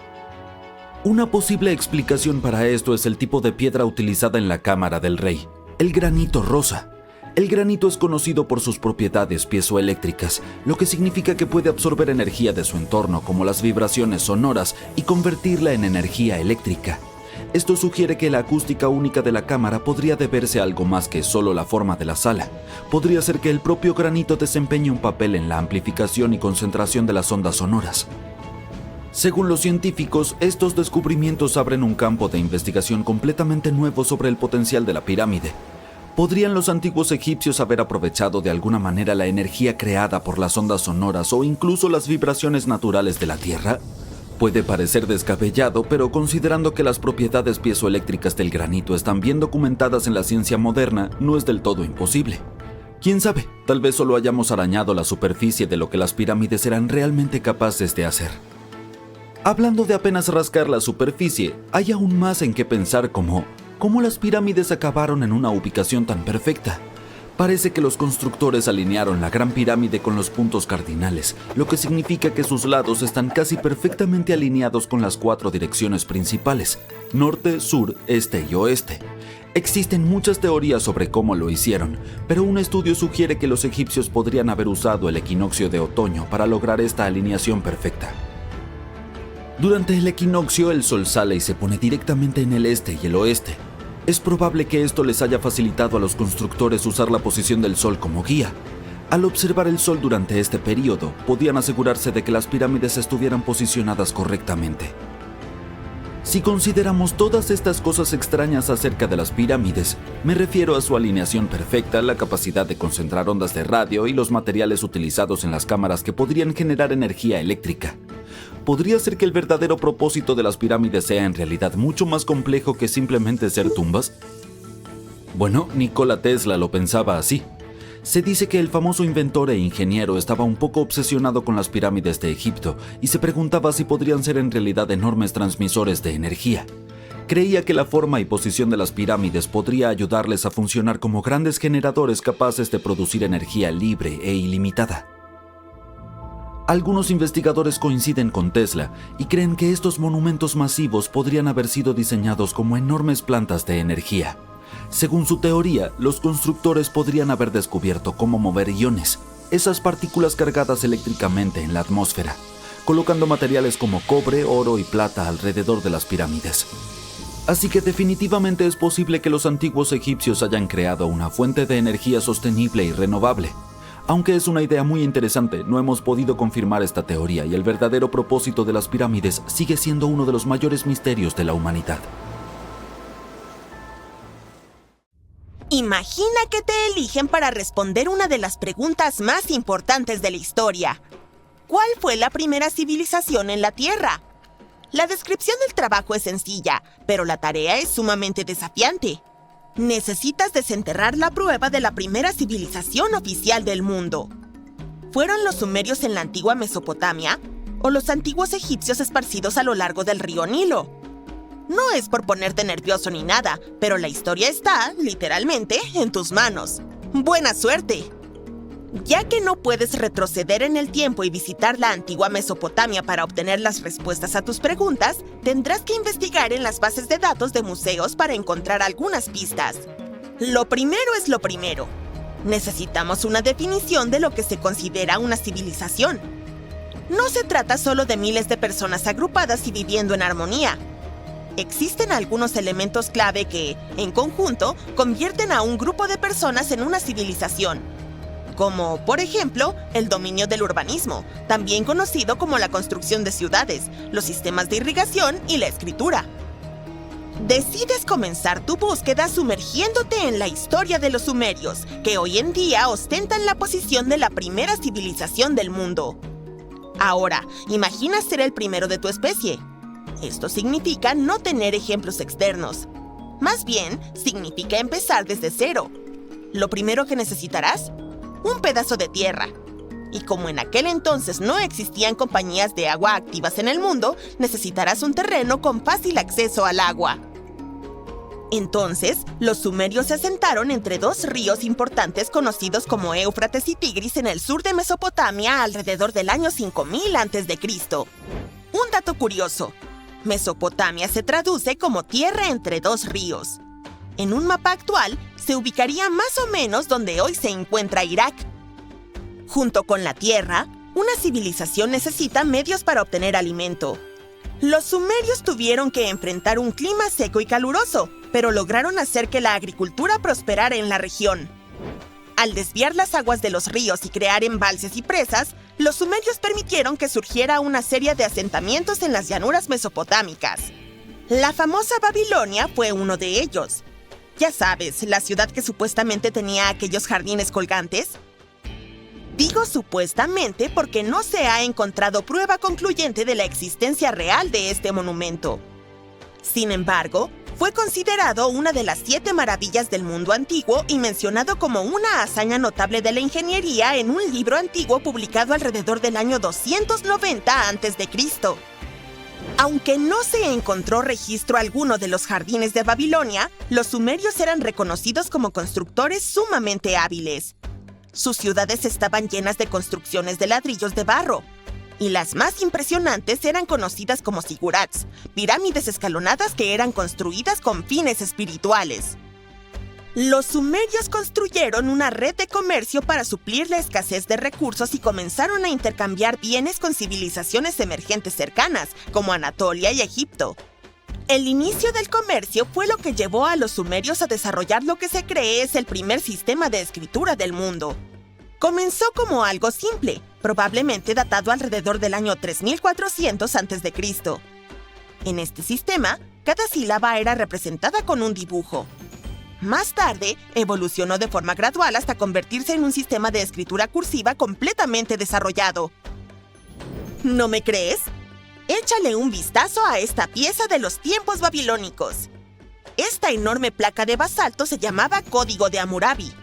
Una posible explicación para esto es el tipo de piedra utilizada en la cámara del rey: el granito rosa. El granito es conocido por sus propiedades piezoeléctricas, lo que significa que puede absorber energía de su entorno, como las vibraciones sonoras, y convertirla en energía eléctrica. Esto sugiere que la acústica única de la cámara podría deberse a algo más que solo la forma de la sala. Podría ser que el propio granito desempeñe un papel en la amplificación y concentración de las ondas sonoras. Según los científicos, estos descubrimientos abren un campo de investigación completamente nuevo sobre el potencial de la pirámide. ¿Podrían los antiguos egipcios haber aprovechado de alguna manera la energía creada por las ondas sonoras o incluso las vibraciones naturales de la Tierra? Puede parecer descabellado, pero considerando que las propiedades piezoeléctricas del granito están bien documentadas en la ciencia moderna, no es del todo imposible. ¿Quién sabe? Tal vez solo hayamos arañado la superficie de lo que las pirámides eran realmente capaces de hacer. Hablando de apenas rascar la superficie, hay aún más en qué pensar, como ¿cómo las pirámides acabaron en una ubicación tan perfecta? Parece que los constructores alinearon la Gran Pirámide con los puntos cardinales, lo que significa que sus lados están casi perfectamente alineados con las 4 direcciones principales: norte, sur, este y oeste. Existen muchas teorías sobre cómo lo hicieron, pero un estudio sugiere que los egipcios podrían haber usado el equinoccio de otoño para lograr esta alineación perfecta. Durante el equinoccio, el sol sale y se pone directamente en el este y el oeste. Es probable que esto les haya facilitado a los constructores usar la posición del sol como guía. Al observar el sol durante este periodo, podían asegurarse de que las pirámides estuvieran posicionadas correctamente. Si consideramos todas estas cosas extrañas acerca de las pirámides, me refiero a su alineación perfecta, la capacidad de concentrar ondas de radio y los materiales utilizados en las cámaras que podrían generar energía eléctrica. ¿Podría ser que el verdadero propósito de las pirámides sea en realidad mucho más complejo que simplemente ser tumbas? Bueno, Nikola Tesla lo pensaba así. Se dice que el famoso inventor e ingeniero estaba un poco obsesionado con las pirámides de Egipto y se preguntaba si podrían ser en realidad enormes transmisores de energía. Creía que la forma y posición de las pirámides podría ayudarles a funcionar como grandes generadores capaces de producir energía libre e ilimitada. Algunos investigadores coinciden con Tesla y creen que estos monumentos masivos podrían haber sido diseñados como enormes plantas de energía. Según su teoría, los constructores podrían haber descubierto cómo mover iones, esas partículas cargadas eléctricamente en la atmósfera, colocando materiales como cobre, oro y plata alrededor de las pirámides. Así que definitivamente es posible que los antiguos egipcios hayan creado una fuente de energía sostenible y renovable. Aunque es una idea muy interesante, no hemos podido confirmar esta teoría y el verdadero propósito de las pirámides sigue siendo uno de los mayores misterios de la humanidad. Imagina que te eligen para responder una de las preguntas más importantes de la historia. ¿Cuál fue la primera civilización en la Tierra? La descripción del trabajo es sencilla, pero la tarea es sumamente desafiante. Necesitas desenterrar la prueba de la primera civilización oficial del mundo. ¿Fueron los sumerios en la antigua Mesopotamia o los antiguos egipcios esparcidos a lo largo del río Nilo? No es por ponerte nervioso ni nada, pero la historia está, literalmente, en tus manos. ¡Buena suerte! Ya que no puedes retroceder en el tiempo y visitar la antigua Mesopotamia para obtener las respuestas a tus preguntas, tendrás que investigar en las bases de datos de museos para encontrar algunas pistas. Lo primero es lo primero. Necesitamos una definición de lo que se considera una civilización. No se trata solo de miles de personas agrupadas y viviendo en armonía. Existen algunos elementos clave que, en conjunto, convierten a un grupo de personas en una civilización. como, por ejemplo, el dominio del urbanismo, también conocido como la construcción de ciudades, los sistemas de irrigación y la escritura. Decides comenzar tu búsqueda sumergiéndote en la historia de los sumerios, que hoy en día ostentan la posición de la primera civilización del mundo. Ahora, imagina ser el primero de tu especie. Esto significa no tener ejemplos externos. Más bien, significa empezar desde cero. Lo primero que necesitarás, un pedazo de tierra. Y como en aquel entonces no existían compañías de agua activas en el mundo, necesitarás un terreno con fácil acceso al agua. Entonces, los sumerios se asentaron entre dos ríos importantes conocidos como Éufrates y Tigris en el sur de Mesopotamia alrededor del año 5000 a.C. Un dato curioso: Mesopotamia se traduce como tierra entre dos ríos. En un mapa actual, se ubicaría más o menos donde hoy se encuentra Irak. Junto con la tierra, una civilización necesita medios para obtener alimento. Los sumerios tuvieron que enfrentar un clima seco y caluroso, pero lograron hacer que la agricultura prosperara en la región. Al desviar las aguas de los ríos y crear embalses y presas, los sumerios permitieron que surgiera una serie de asentamientos en las llanuras mesopotámicas. La famosa Babilonia fue uno de ellos. Ya sabes, la ciudad que supuestamente tenía aquellos jardines colgantes. Digo supuestamente porque no se ha encontrado prueba concluyente de la existencia real de este monumento. Sin embargo, fue considerado una de las 7 maravillas del mundo antiguo y mencionado como una hazaña notable de la ingeniería en un libro antiguo publicado alrededor del año 290 a.C. Aunque no se encontró registro alguno de los jardines de Babilonia, los sumerios eran reconocidos como constructores sumamente hábiles. Sus ciudades estaban llenas de construcciones de ladrillos de barro, y las más impresionantes eran conocidas como zigurats, pirámides escalonadas que eran construidas con fines espirituales. Los sumerios construyeron una red de comercio para suplir la escasez de recursos y comenzaron a intercambiar bienes con civilizaciones emergentes cercanas, como Anatolia y Egipto. El inicio del comercio fue lo que llevó a los sumerios a desarrollar lo que se cree es el primer sistema de escritura del mundo. Comenzó como algo simple, probablemente datado alrededor del año 3400 a.C. En este sistema, cada sílaba era representada con un dibujo. Más tarde, evolucionó de forma gradual hasta convertirse en un sistema de escritura cursiva completamente desarrollado. ¿No me crees? Échale un vistazo a esta pieza de los tiempos babilónicos. Esta enorme placa de basalto se llamaba Código de Hammurabi.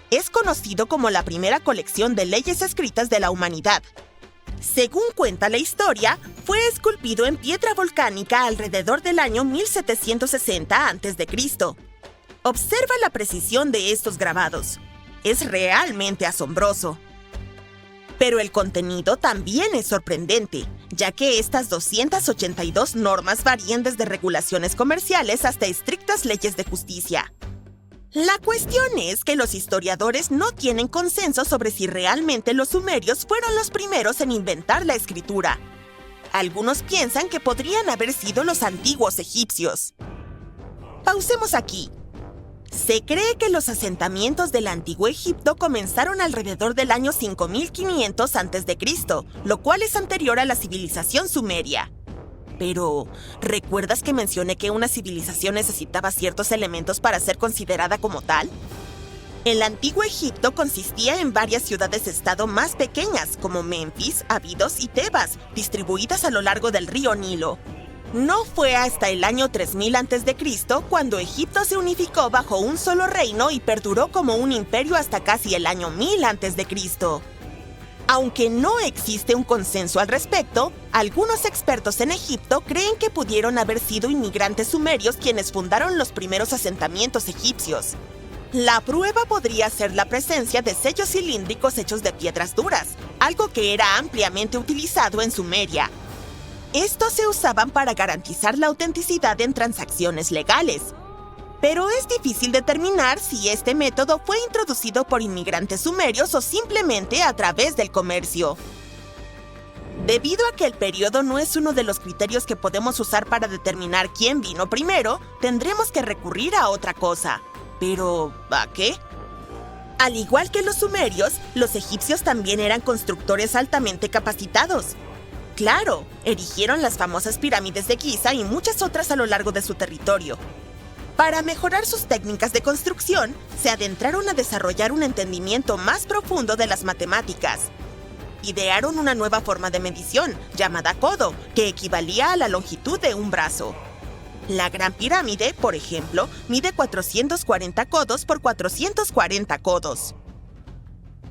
Es conocido como la primera colección de leyes escritas de la humanidad. Según cuenta la historia, fue esculpido en piedra volcánica alrededor del año 1760 a.C. Observa la precisión de estos grabados. Es realmente asombroso. Pero el contenido también es sorprendente, ya que estas 282 normas varían desde regulaciones comerciales hasta estrictas leyes de justicia. La cuestión es que los historiadores no tienen consenso sobre si realmente los sumerios fueron los primeros en inventar la escritura. Algunos piensan que podrían haber sido los antiguos egipcios. Pausemos aquí. Se cree que los asentamientos del antiguo Egipto comenzaron alrededor del año 5500 a.C., lo cual es anterior a la civilización sumeria. Pero, ¿recuerdas que mencioné que una civilización necesitaba ciertos elementos para ser considerada como tal? El antiguo Egipto consistía en varias ciudades-estado más pequeñas, como Menfis, Abidos y Tebas, distribuidas a lo largo del río Nilo. No fue hasta el año 3000 a.C. cuando Egipto se unificó bajo un solo reino y perduró como un imperio hasta casi el año 1000 a.C. Aunque no existe un consenso al respecto, algunos expertos en Egipto creen que pudieron haber sido inmigrantes sumerios quienes fundaron los primeros asentamientos egipcios. La prueba podría ser la presencia de sellos cilíndricos hechos de piedras duras, algo que era ampliamente utilizado en Sumeria. Estos se usaban para garantizar la autenticidad en transacciones legales. Pero es difícil determinar si este método fue introducido por inmigrantes sumerios o simplemente a través del comercio. Debido a que el periodo no es uno de los criterios que podemos usar para determinar quién vino primero, tendremos que recurrir a otra cosa. ¿Pero a qué? Al igual que los sumerios, los egipcios también eran constructores altamente capacitados. Claro, erigieron las famosas pirámides de Giza y muchas otras a lo largo de su territorio. Para mejorar sus técnicas de construcción, se adentraron a desarrollar un entendimiento más profundo de las matemáticas. Idearon una nueva forma de medición, llamada codo, que equivalía a la longitud de un brazo. La Gran Pirámide, por ejemplo, mide 440 codos por 440 codos.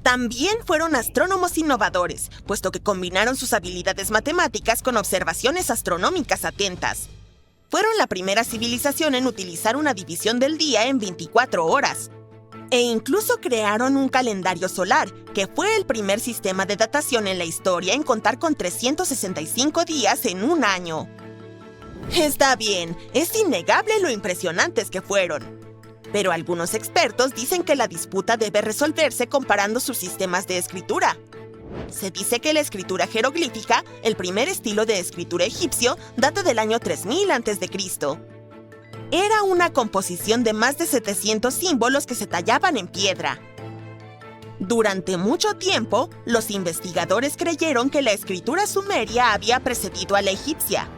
También fueron astrónomos innovadores, puesto que combinaron sus habilidades matemáticas con observaciones astronómicas atentas. Fueron la primera civilización en utilizar una división del día en 24 horas. E incluso crearon un calendario solar, que fue el primer sistema de datación en la historia en contar con 365 días en un año. Está bien, es innegable lo impresionantes que fueron. Pero algunos expertos dicen que la disputa debe resolverse comparando sus sistemas de escritura. Se dice que la escritura jeroglífica, el primer estilo de escritura egipcio, data del año 3000 a.C. Era una composición de más de 700 símbolos que se tallaban en piedra. Durante mucho tiempo, los investigadores creyeron que la escritura sumeria había precedido a la egipcia.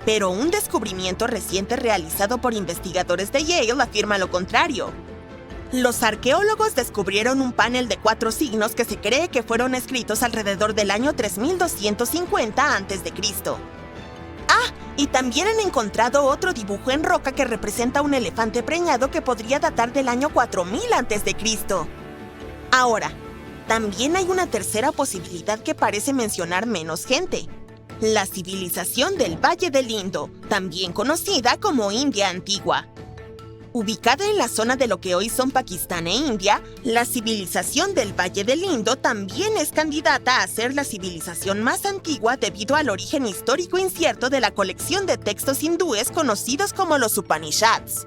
Pero un descubrimiento reciente realizado por investigadores de Yale afirma lo contrario. Los arqueólogos descubrieron un panel de 4 signos que se cree que fueron escritos alrededor del año 3250 a.C. Y también han encontrado otro dibujo en roca que representa un elefante preñado que podría datar del año 4000 a.C. Ahora, también hay una tercera posibilidad que parece mencionar menos gente. La civilización del Valle del Indo, también conocida como India Antigua. Ubicada en la zona de lo que hoy son Pakistán e India, la civilización del Valle del Indo también es candidata a ser la civilización más antigua debido al origen histórico incierto de la colección de textos hindúes conocidos como los Upanishads.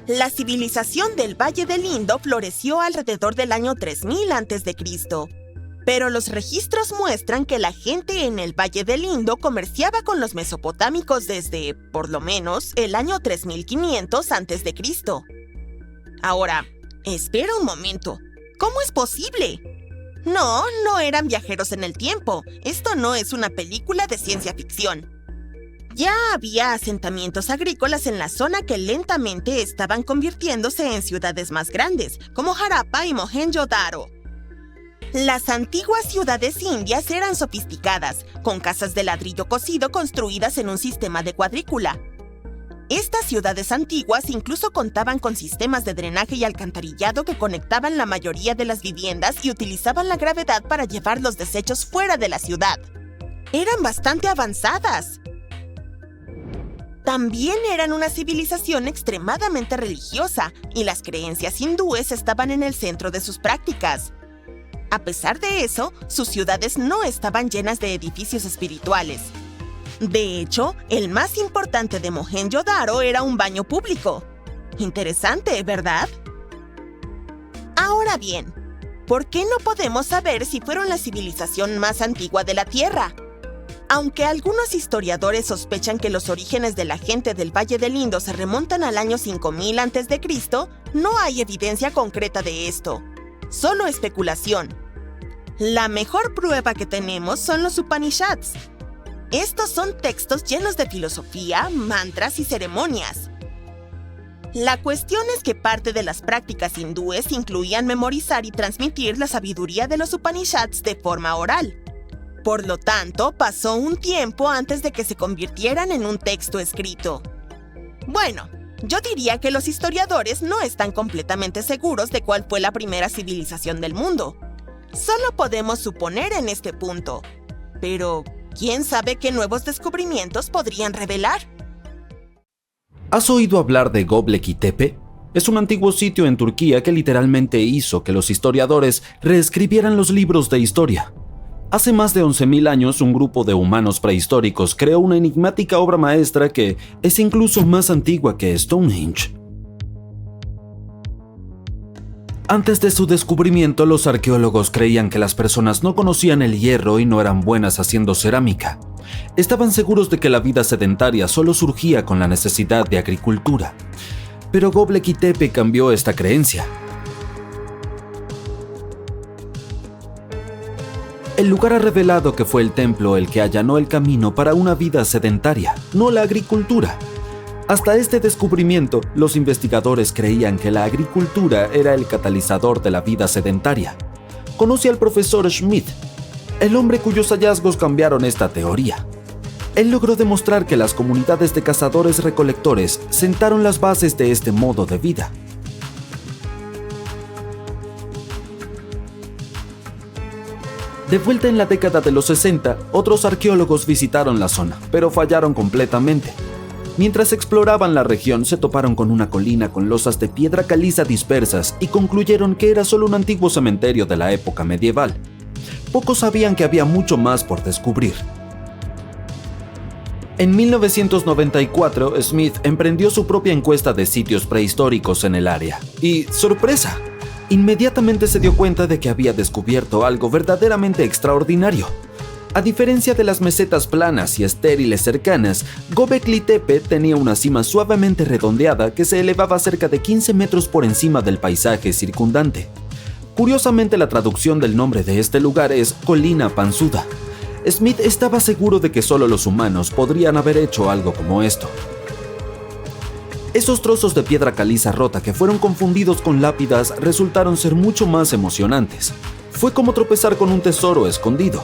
La civilización del Valle del Indo floreció alrededor del año 3000 a.C., pero los registros muestran que la gente en el Valle del Indo comerciaba con los mesopotámicos desde, por lo menos, el año 3500 a.C. Ahora, espera un momento. ¿Cómo es posible? No eran viajeros en el tiempo. Esto no es una película de ciencia ficción. Ya había asentamientos agrícolas en la zona que lentamente estaban convirtiéndose en ciudades más grandes, como Harappa y Mohenjo-Daro. Las antiguas ciudades indias eran sofisticadas, con casas de ladrillo cocido construidas en un sistema de cuadrícula. Estas ciudades antiguas incluso contaban con sistemas de drenaje y alcantarillado que conectaban la mayoría de las viviendas y utilizaban la gravedad para llevar los desechos fuera de la ciudad. Eran bastante avanzadas. También eran una civilización extremadamente religiosa, y las creencias hindúes estaban en el centro de sus prácticas. A pesar de eso, sus ciudades no estaban llenas de edificios espirituales. De hecho, el más importante de Mohenjo-Daro era un baño público. Interesante, ¿verdad? Ahora bien, ¿por qué no podemos saber si fueron la civilización más antigua de la Tierra? Aunque algunos historiadores sospechan que los orígenes de la gente del Valle del Indo se remontan al año 5000 a.C., no hay evidencia concreta de esto. Solo especulación. La mejor prueba que tenemos son los Upanishads. Estos son textos llenos de filosofía, mantras y ceremonias. La cuestión es que parte de las prácticas hindúes incluían memorizar y transmitir la sabiduría de los Upanishads de forma oral. Por lo tanto, pasó un tiempo antes de que se convirtieran en un texto escrito. Bueno, yo diría que los historiadores no están completamente seguros de cuál fue la primera civilización del mundo. Solo podemos suponer en este punto. Pero, ¿quién sabe qué nuevos descubrimientos podrían revelar? ¿Has oído hablar de Göbekli Tepe? Es un antiguo sitio en Turquía que literalmente hizo que los historiadores reescribieran los libros de historia. Hace más de 11.000 años, un grupo de humanos prehistóricos creó una enigmática obra maestra que es incluso más antigua que Stonehenge. Antes de su descubrimiento, los arqueólogos creían que las personas no conocían el hierro y no eran buenas haciendo cerámica. Estaban seguros de que la vida sedentaria solo surgía con la necesidad de agricultura. Pero Göbekli Tepe cambió esta creencia. El lugar ha revelado que fue el templo el que allanó el camino para una vida sedentaria, no la agricultura. Hasta este descubrimiento, los investigadores creían que la agricultura era el catalizador de la vida sedentaria. Conoce al profesor Schmidt, el hombre cuyos hallazgos cambiaron esta teoría. Él logró demostrar que las comunidades de cazadores-recolectores sentaron las bases de este modo de vida. De vuelta en la década de los 60, otros arqueólogos visitaron la zona, pero fallaron completamente. Mientras exploraban la región, se toparon con una colina con losas de piedra caliza dispersas y concluyeron que era solo un antiguo cementerio de la época medieval. Pocos sabían que había mucho más por descubrir. En 1994, Smith emprendió su propia encuesta de sitios prehistóricos en el área. Y, ¡sorpresa!, inmediatamente se dio cuenta de que había descubierto algo verdaderamente extraordinario. A diferencia de las mesetas planas y estériles cercanas, Göbekli Tepe tenía una cima suavemente redondeada que se elevaba cerca de 15 metros por encima del paisaje circundante. Curiosamente, la traducción del nombre de este lugar es Colina Panzuda. Smith estaba seguro de que solo los humanos podrían haber hecho algo como esto. Esos trozos de piedra caliza rota que fueron confundidos con lápidas resultaron ser mucho más emocionantes. Fue como tropezar con un tesoro escondido.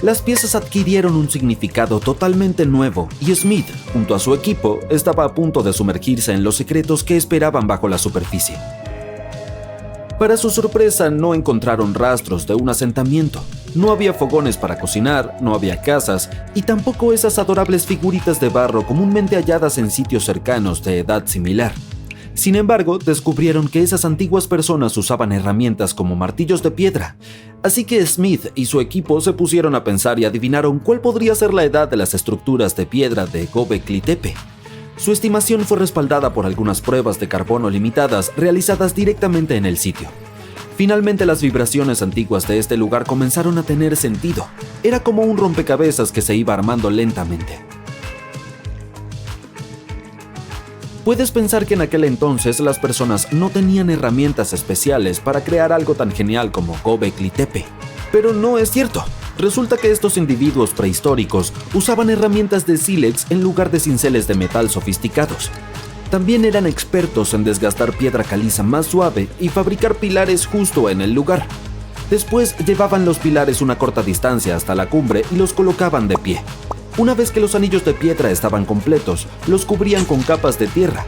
Las piezas adquirieron un significado totalmente nuevo y Smith, junto a su equipo, estaba a punto de sumergirse en los secretos que esperaban bajo la superficie. Para su sorpresa, no encontraron rastros de un asentamiento. No había fogones para cocinar, no había casas y tampoco esas adorables figuritas de barro comúnmente halladas en sitios cercanos de edad similar. Sin embargo, descubrieron que esas antiguas personas usaban herramientas como martillos de piedra. Así que Smith y su equipo se pusieron a pensar y adivinaron cuál podría ser la edad de las estructuras de piedra de Göbekli Tepe. Su estimación fue respaldada por algunas pruebas de carbono limitadas realizadas directamente en el sitio. Finalmente, las vibraciones antiguas de este lugar comenzaron a tener sentido. Era como un rompecabezas que se iba armando lentamente. Puedes pensar que en aquel entonces las personas no tenían herramientas especiales para crear algo tan genial como Göbekli Tepe, pero no es cierto. Resulta que estos individuos prehistóricos usaban herramientas de sílex en lugar de cinceles de metal sofisticados. También eran expertos en desgastar piedra caliza más suave y fabricar pilares justo en el lugar. Después llevaban los pilares una corta distancia hasta la cumbre y los colocaban de pie. Una vez que los anillos de piedra estaban completos, los cubrían con capas de tierra.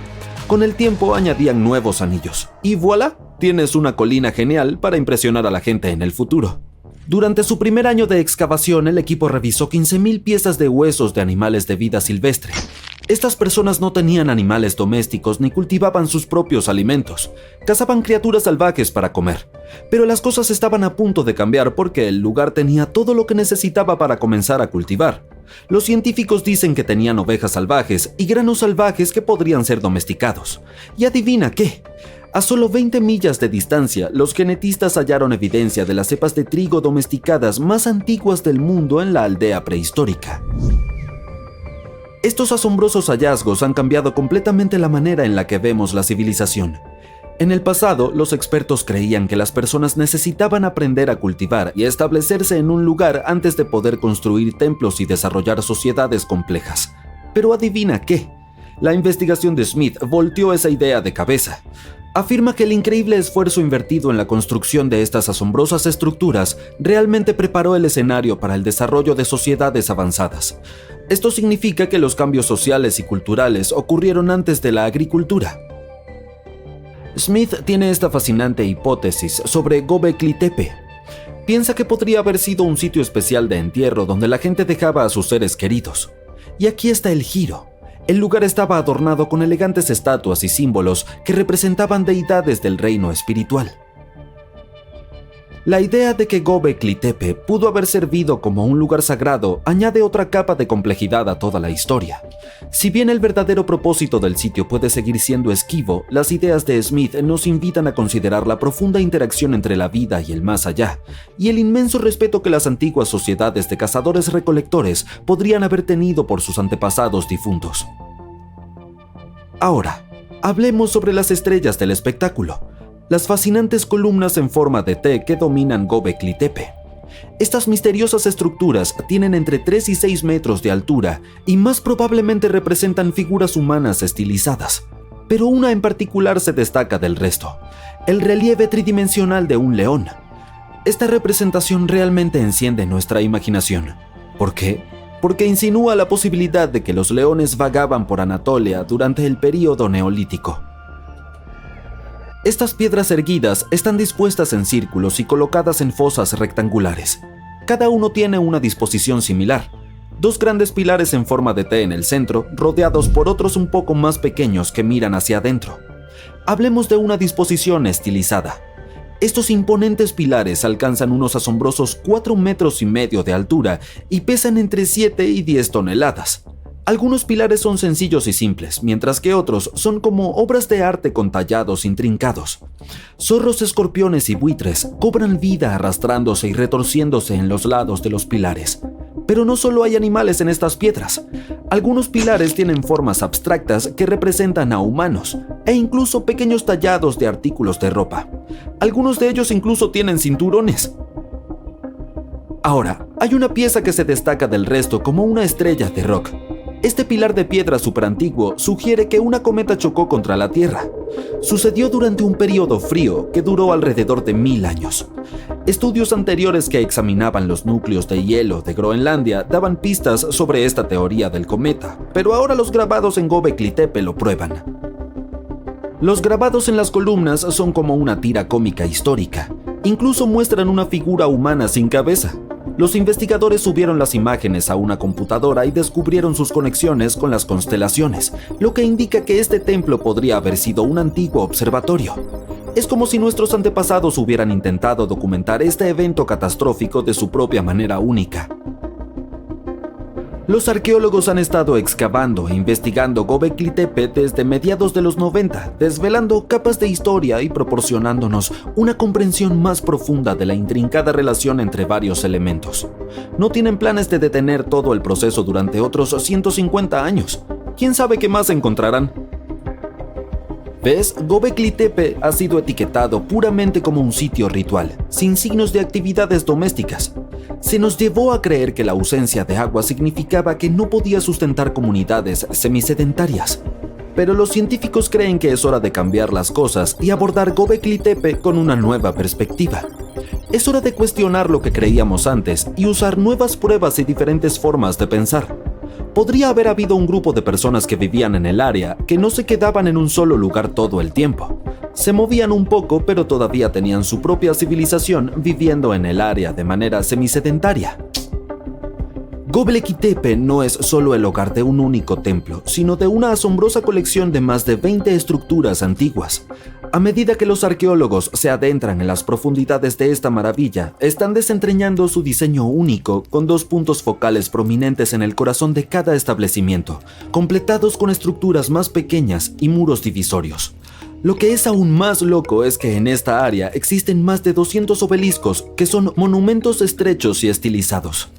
Con el tiempo añadían nuevos anillos. Y voilà, tienes una colina genial para impresionar a la gente en el futuro. Durante su primer año de excavación, el equipo revisó 15,000 piezas de huesos de animales de vida silvestre. Estas personas no tenían animales domésticos ni cultivaban sus propios alimentos. Cazaban criaturas salvajes para comer. Pero las cosas estaban a punto de cambiar porque el lugar tenía todo lo que necesitaba para comenzar a cultivar. Los científicos dicen que tenían ovejas salvajes y granos salvajes que podrían ser domesticados. Y adivina qué. A solo 20 millas de distancia, los genetistas hallaron evidencia de las cepas de trigo domesticadas más antiguas del mundo en la aldea prehistórica. Estos asombrosos hallazgos han cambiado completamente la manera en la que vemos la civilización. En el pasado, los expertos creían que las personas necesitaban aprender a cultivar y a establecerse en un lugar antes de poder construir templos y desarrollar sociedades complejas. Pero adivina qué, la investigación de Smith volteó esa idea de cabeza. Afirma que el increíble esfuerzo invertido en la construcción de estas asombrosas estructuras realmente preparó el escenario para el desarrollo de sociedades avanzadas. Esto significa que los cambios sociales y culturales ocurrieron antes de la agricultura. Smith tiene esta fascinante hipótesis sobre Göbekli Tepe. Piensa que podría haber sido un sitio especial de entierro donde la gente dejaba a sus seres queridos. Y aquí está el giro. El lugar estaba adornado con elegantes estatuas y símbolos que representaban deidades del reino espiritual. La idea de que Göbekli Tepe pudo haber servido como un lugar sagrado añade otra capa de complejidad a toda la historia. Si bien el verdadero propósito del sitio puede seguir siendo esquivo, las ideas de Smith nos invitan a considerar la profunda interacción entre la vida y el más allá, y el inmenso respeto que las antiguas sociedades de cazadores-recolectores podrían haber tenido por sus antepasados difuntos. Ahora, hablemos sobre las estrellas del espectáculo. Las fascinantes columnas en forma de T que dominan Göbekli Tepe. Estas misteriosas estructuras tienen entre 3 y 6 metros de altura y más probablemente representan figuras humanas estilizadas. Pero una en particular se destaca del resto: el relieve tridimensional de un león. Esta representación realmente enciende nuestra imaginación. ¿Por qué? Porque insinúa la posibilidad de que los leones vagaban por Anatolia durante el período neolítico. Estas piedras erguidas están dispuestas en círculos y colocadas en fosas rectangulares. Cada uno tiene una disposición similar: 2 grandes pilares en forma de T en el centro, rodeados por otros un poco más pequeños que miran hacia adentro. Hablemos de una disposición estilizada. Estos imponentes pilares alcanzan unos asombrosos 4,5 metros de altura y pesan entre 7 y 10 toneladas. Algunos pilares son sencillos y simples, mientras que otros son como obras de arte con tallados intrincados. Zorros, escorpiones y buitres cobran vida arrastrándose y retorciéndose en los lados de los pilares. Pero no solo hay animales en estas piedras. Algunos pilares tienen formas abstractas que representan a humanos, e incluso pequeños tallados de artículos de ropa. Algunos de ellos incluso tienen cinturones. Ahora, hay una pieza que se destaca del resto como una estrella de rock. Este pilar de piedra superantiguo sugiere que una cometa chocó contra la Tierra. Sucedió durante un periodo frío que duró alrededor de 1000 años. Estudios anteriores que examinaban los núcleos de hielo de Groenlandia daban pistas sobre esta teoría del cometa, pero ahora los grabados en Göbekli Tepe lo prueban. Los grabados en las columnas son como una tira cómica histórica. Incluso muestran una figura humana sin cabeza. Los investigadores subieron las imágenes a una computadora y descubrieron sus conexiones con las constelaciones, lo que indica que este templo podría haber sido un antiguo observatorio. Es como si nuestros antepasados hubieran intentado documentar este evento catastrófico de su propia manera única. Los arqueólogos han estado excavando e investigando Göbekli Tepe desde mediados de los 90, desvelando capas de historia y proporcionándonos una comprensión más profunda de la intrincada relación entre varios elementos. No tienen planes de detener todo el proceso durante otros 150 años. ¿Quién sabe qué más encontrarán? ¿Ves? Göbekli Tepe ha sido etiquetado puramente como un sitio ritual, sin signos de actividades domésticas. Se nos llevó a creer que la ausencia de agua significaba que no podía sustentar comunidades semisedentarias. Pero los científicos creen que es hora de cambiar las cosas y abordar Göbekli Tepe con una nueva perspectiva. Es hora de cuestionar lo que creíamos antes y usar nuevas pruebas y diferentes formas de pensar. Podría haber habido un grupo de personas que vivían en el área que no se quedaban en un solo lugar todo el tiempo. Se movían un poco, pero todavía tenían su propia civilización viviendo en el área de manera semisedentaria. Göbekli Tepe no es solo el hogar de un único templo, sino de una asombrosa colección de más de 20 estructuras antiguas. A medida que los arqueólogos se adentran en las profundidades de esta maravilla, están desentrañando su diseño único, con 2 puntos focales prominentes en el corazón de cada establecimiento, completados con estructuras más pequeñas y muros divisorios. Lo que es aún más loco es que en esta área existen más de 200 obeliscos que son monumentos estrechos y estilizados.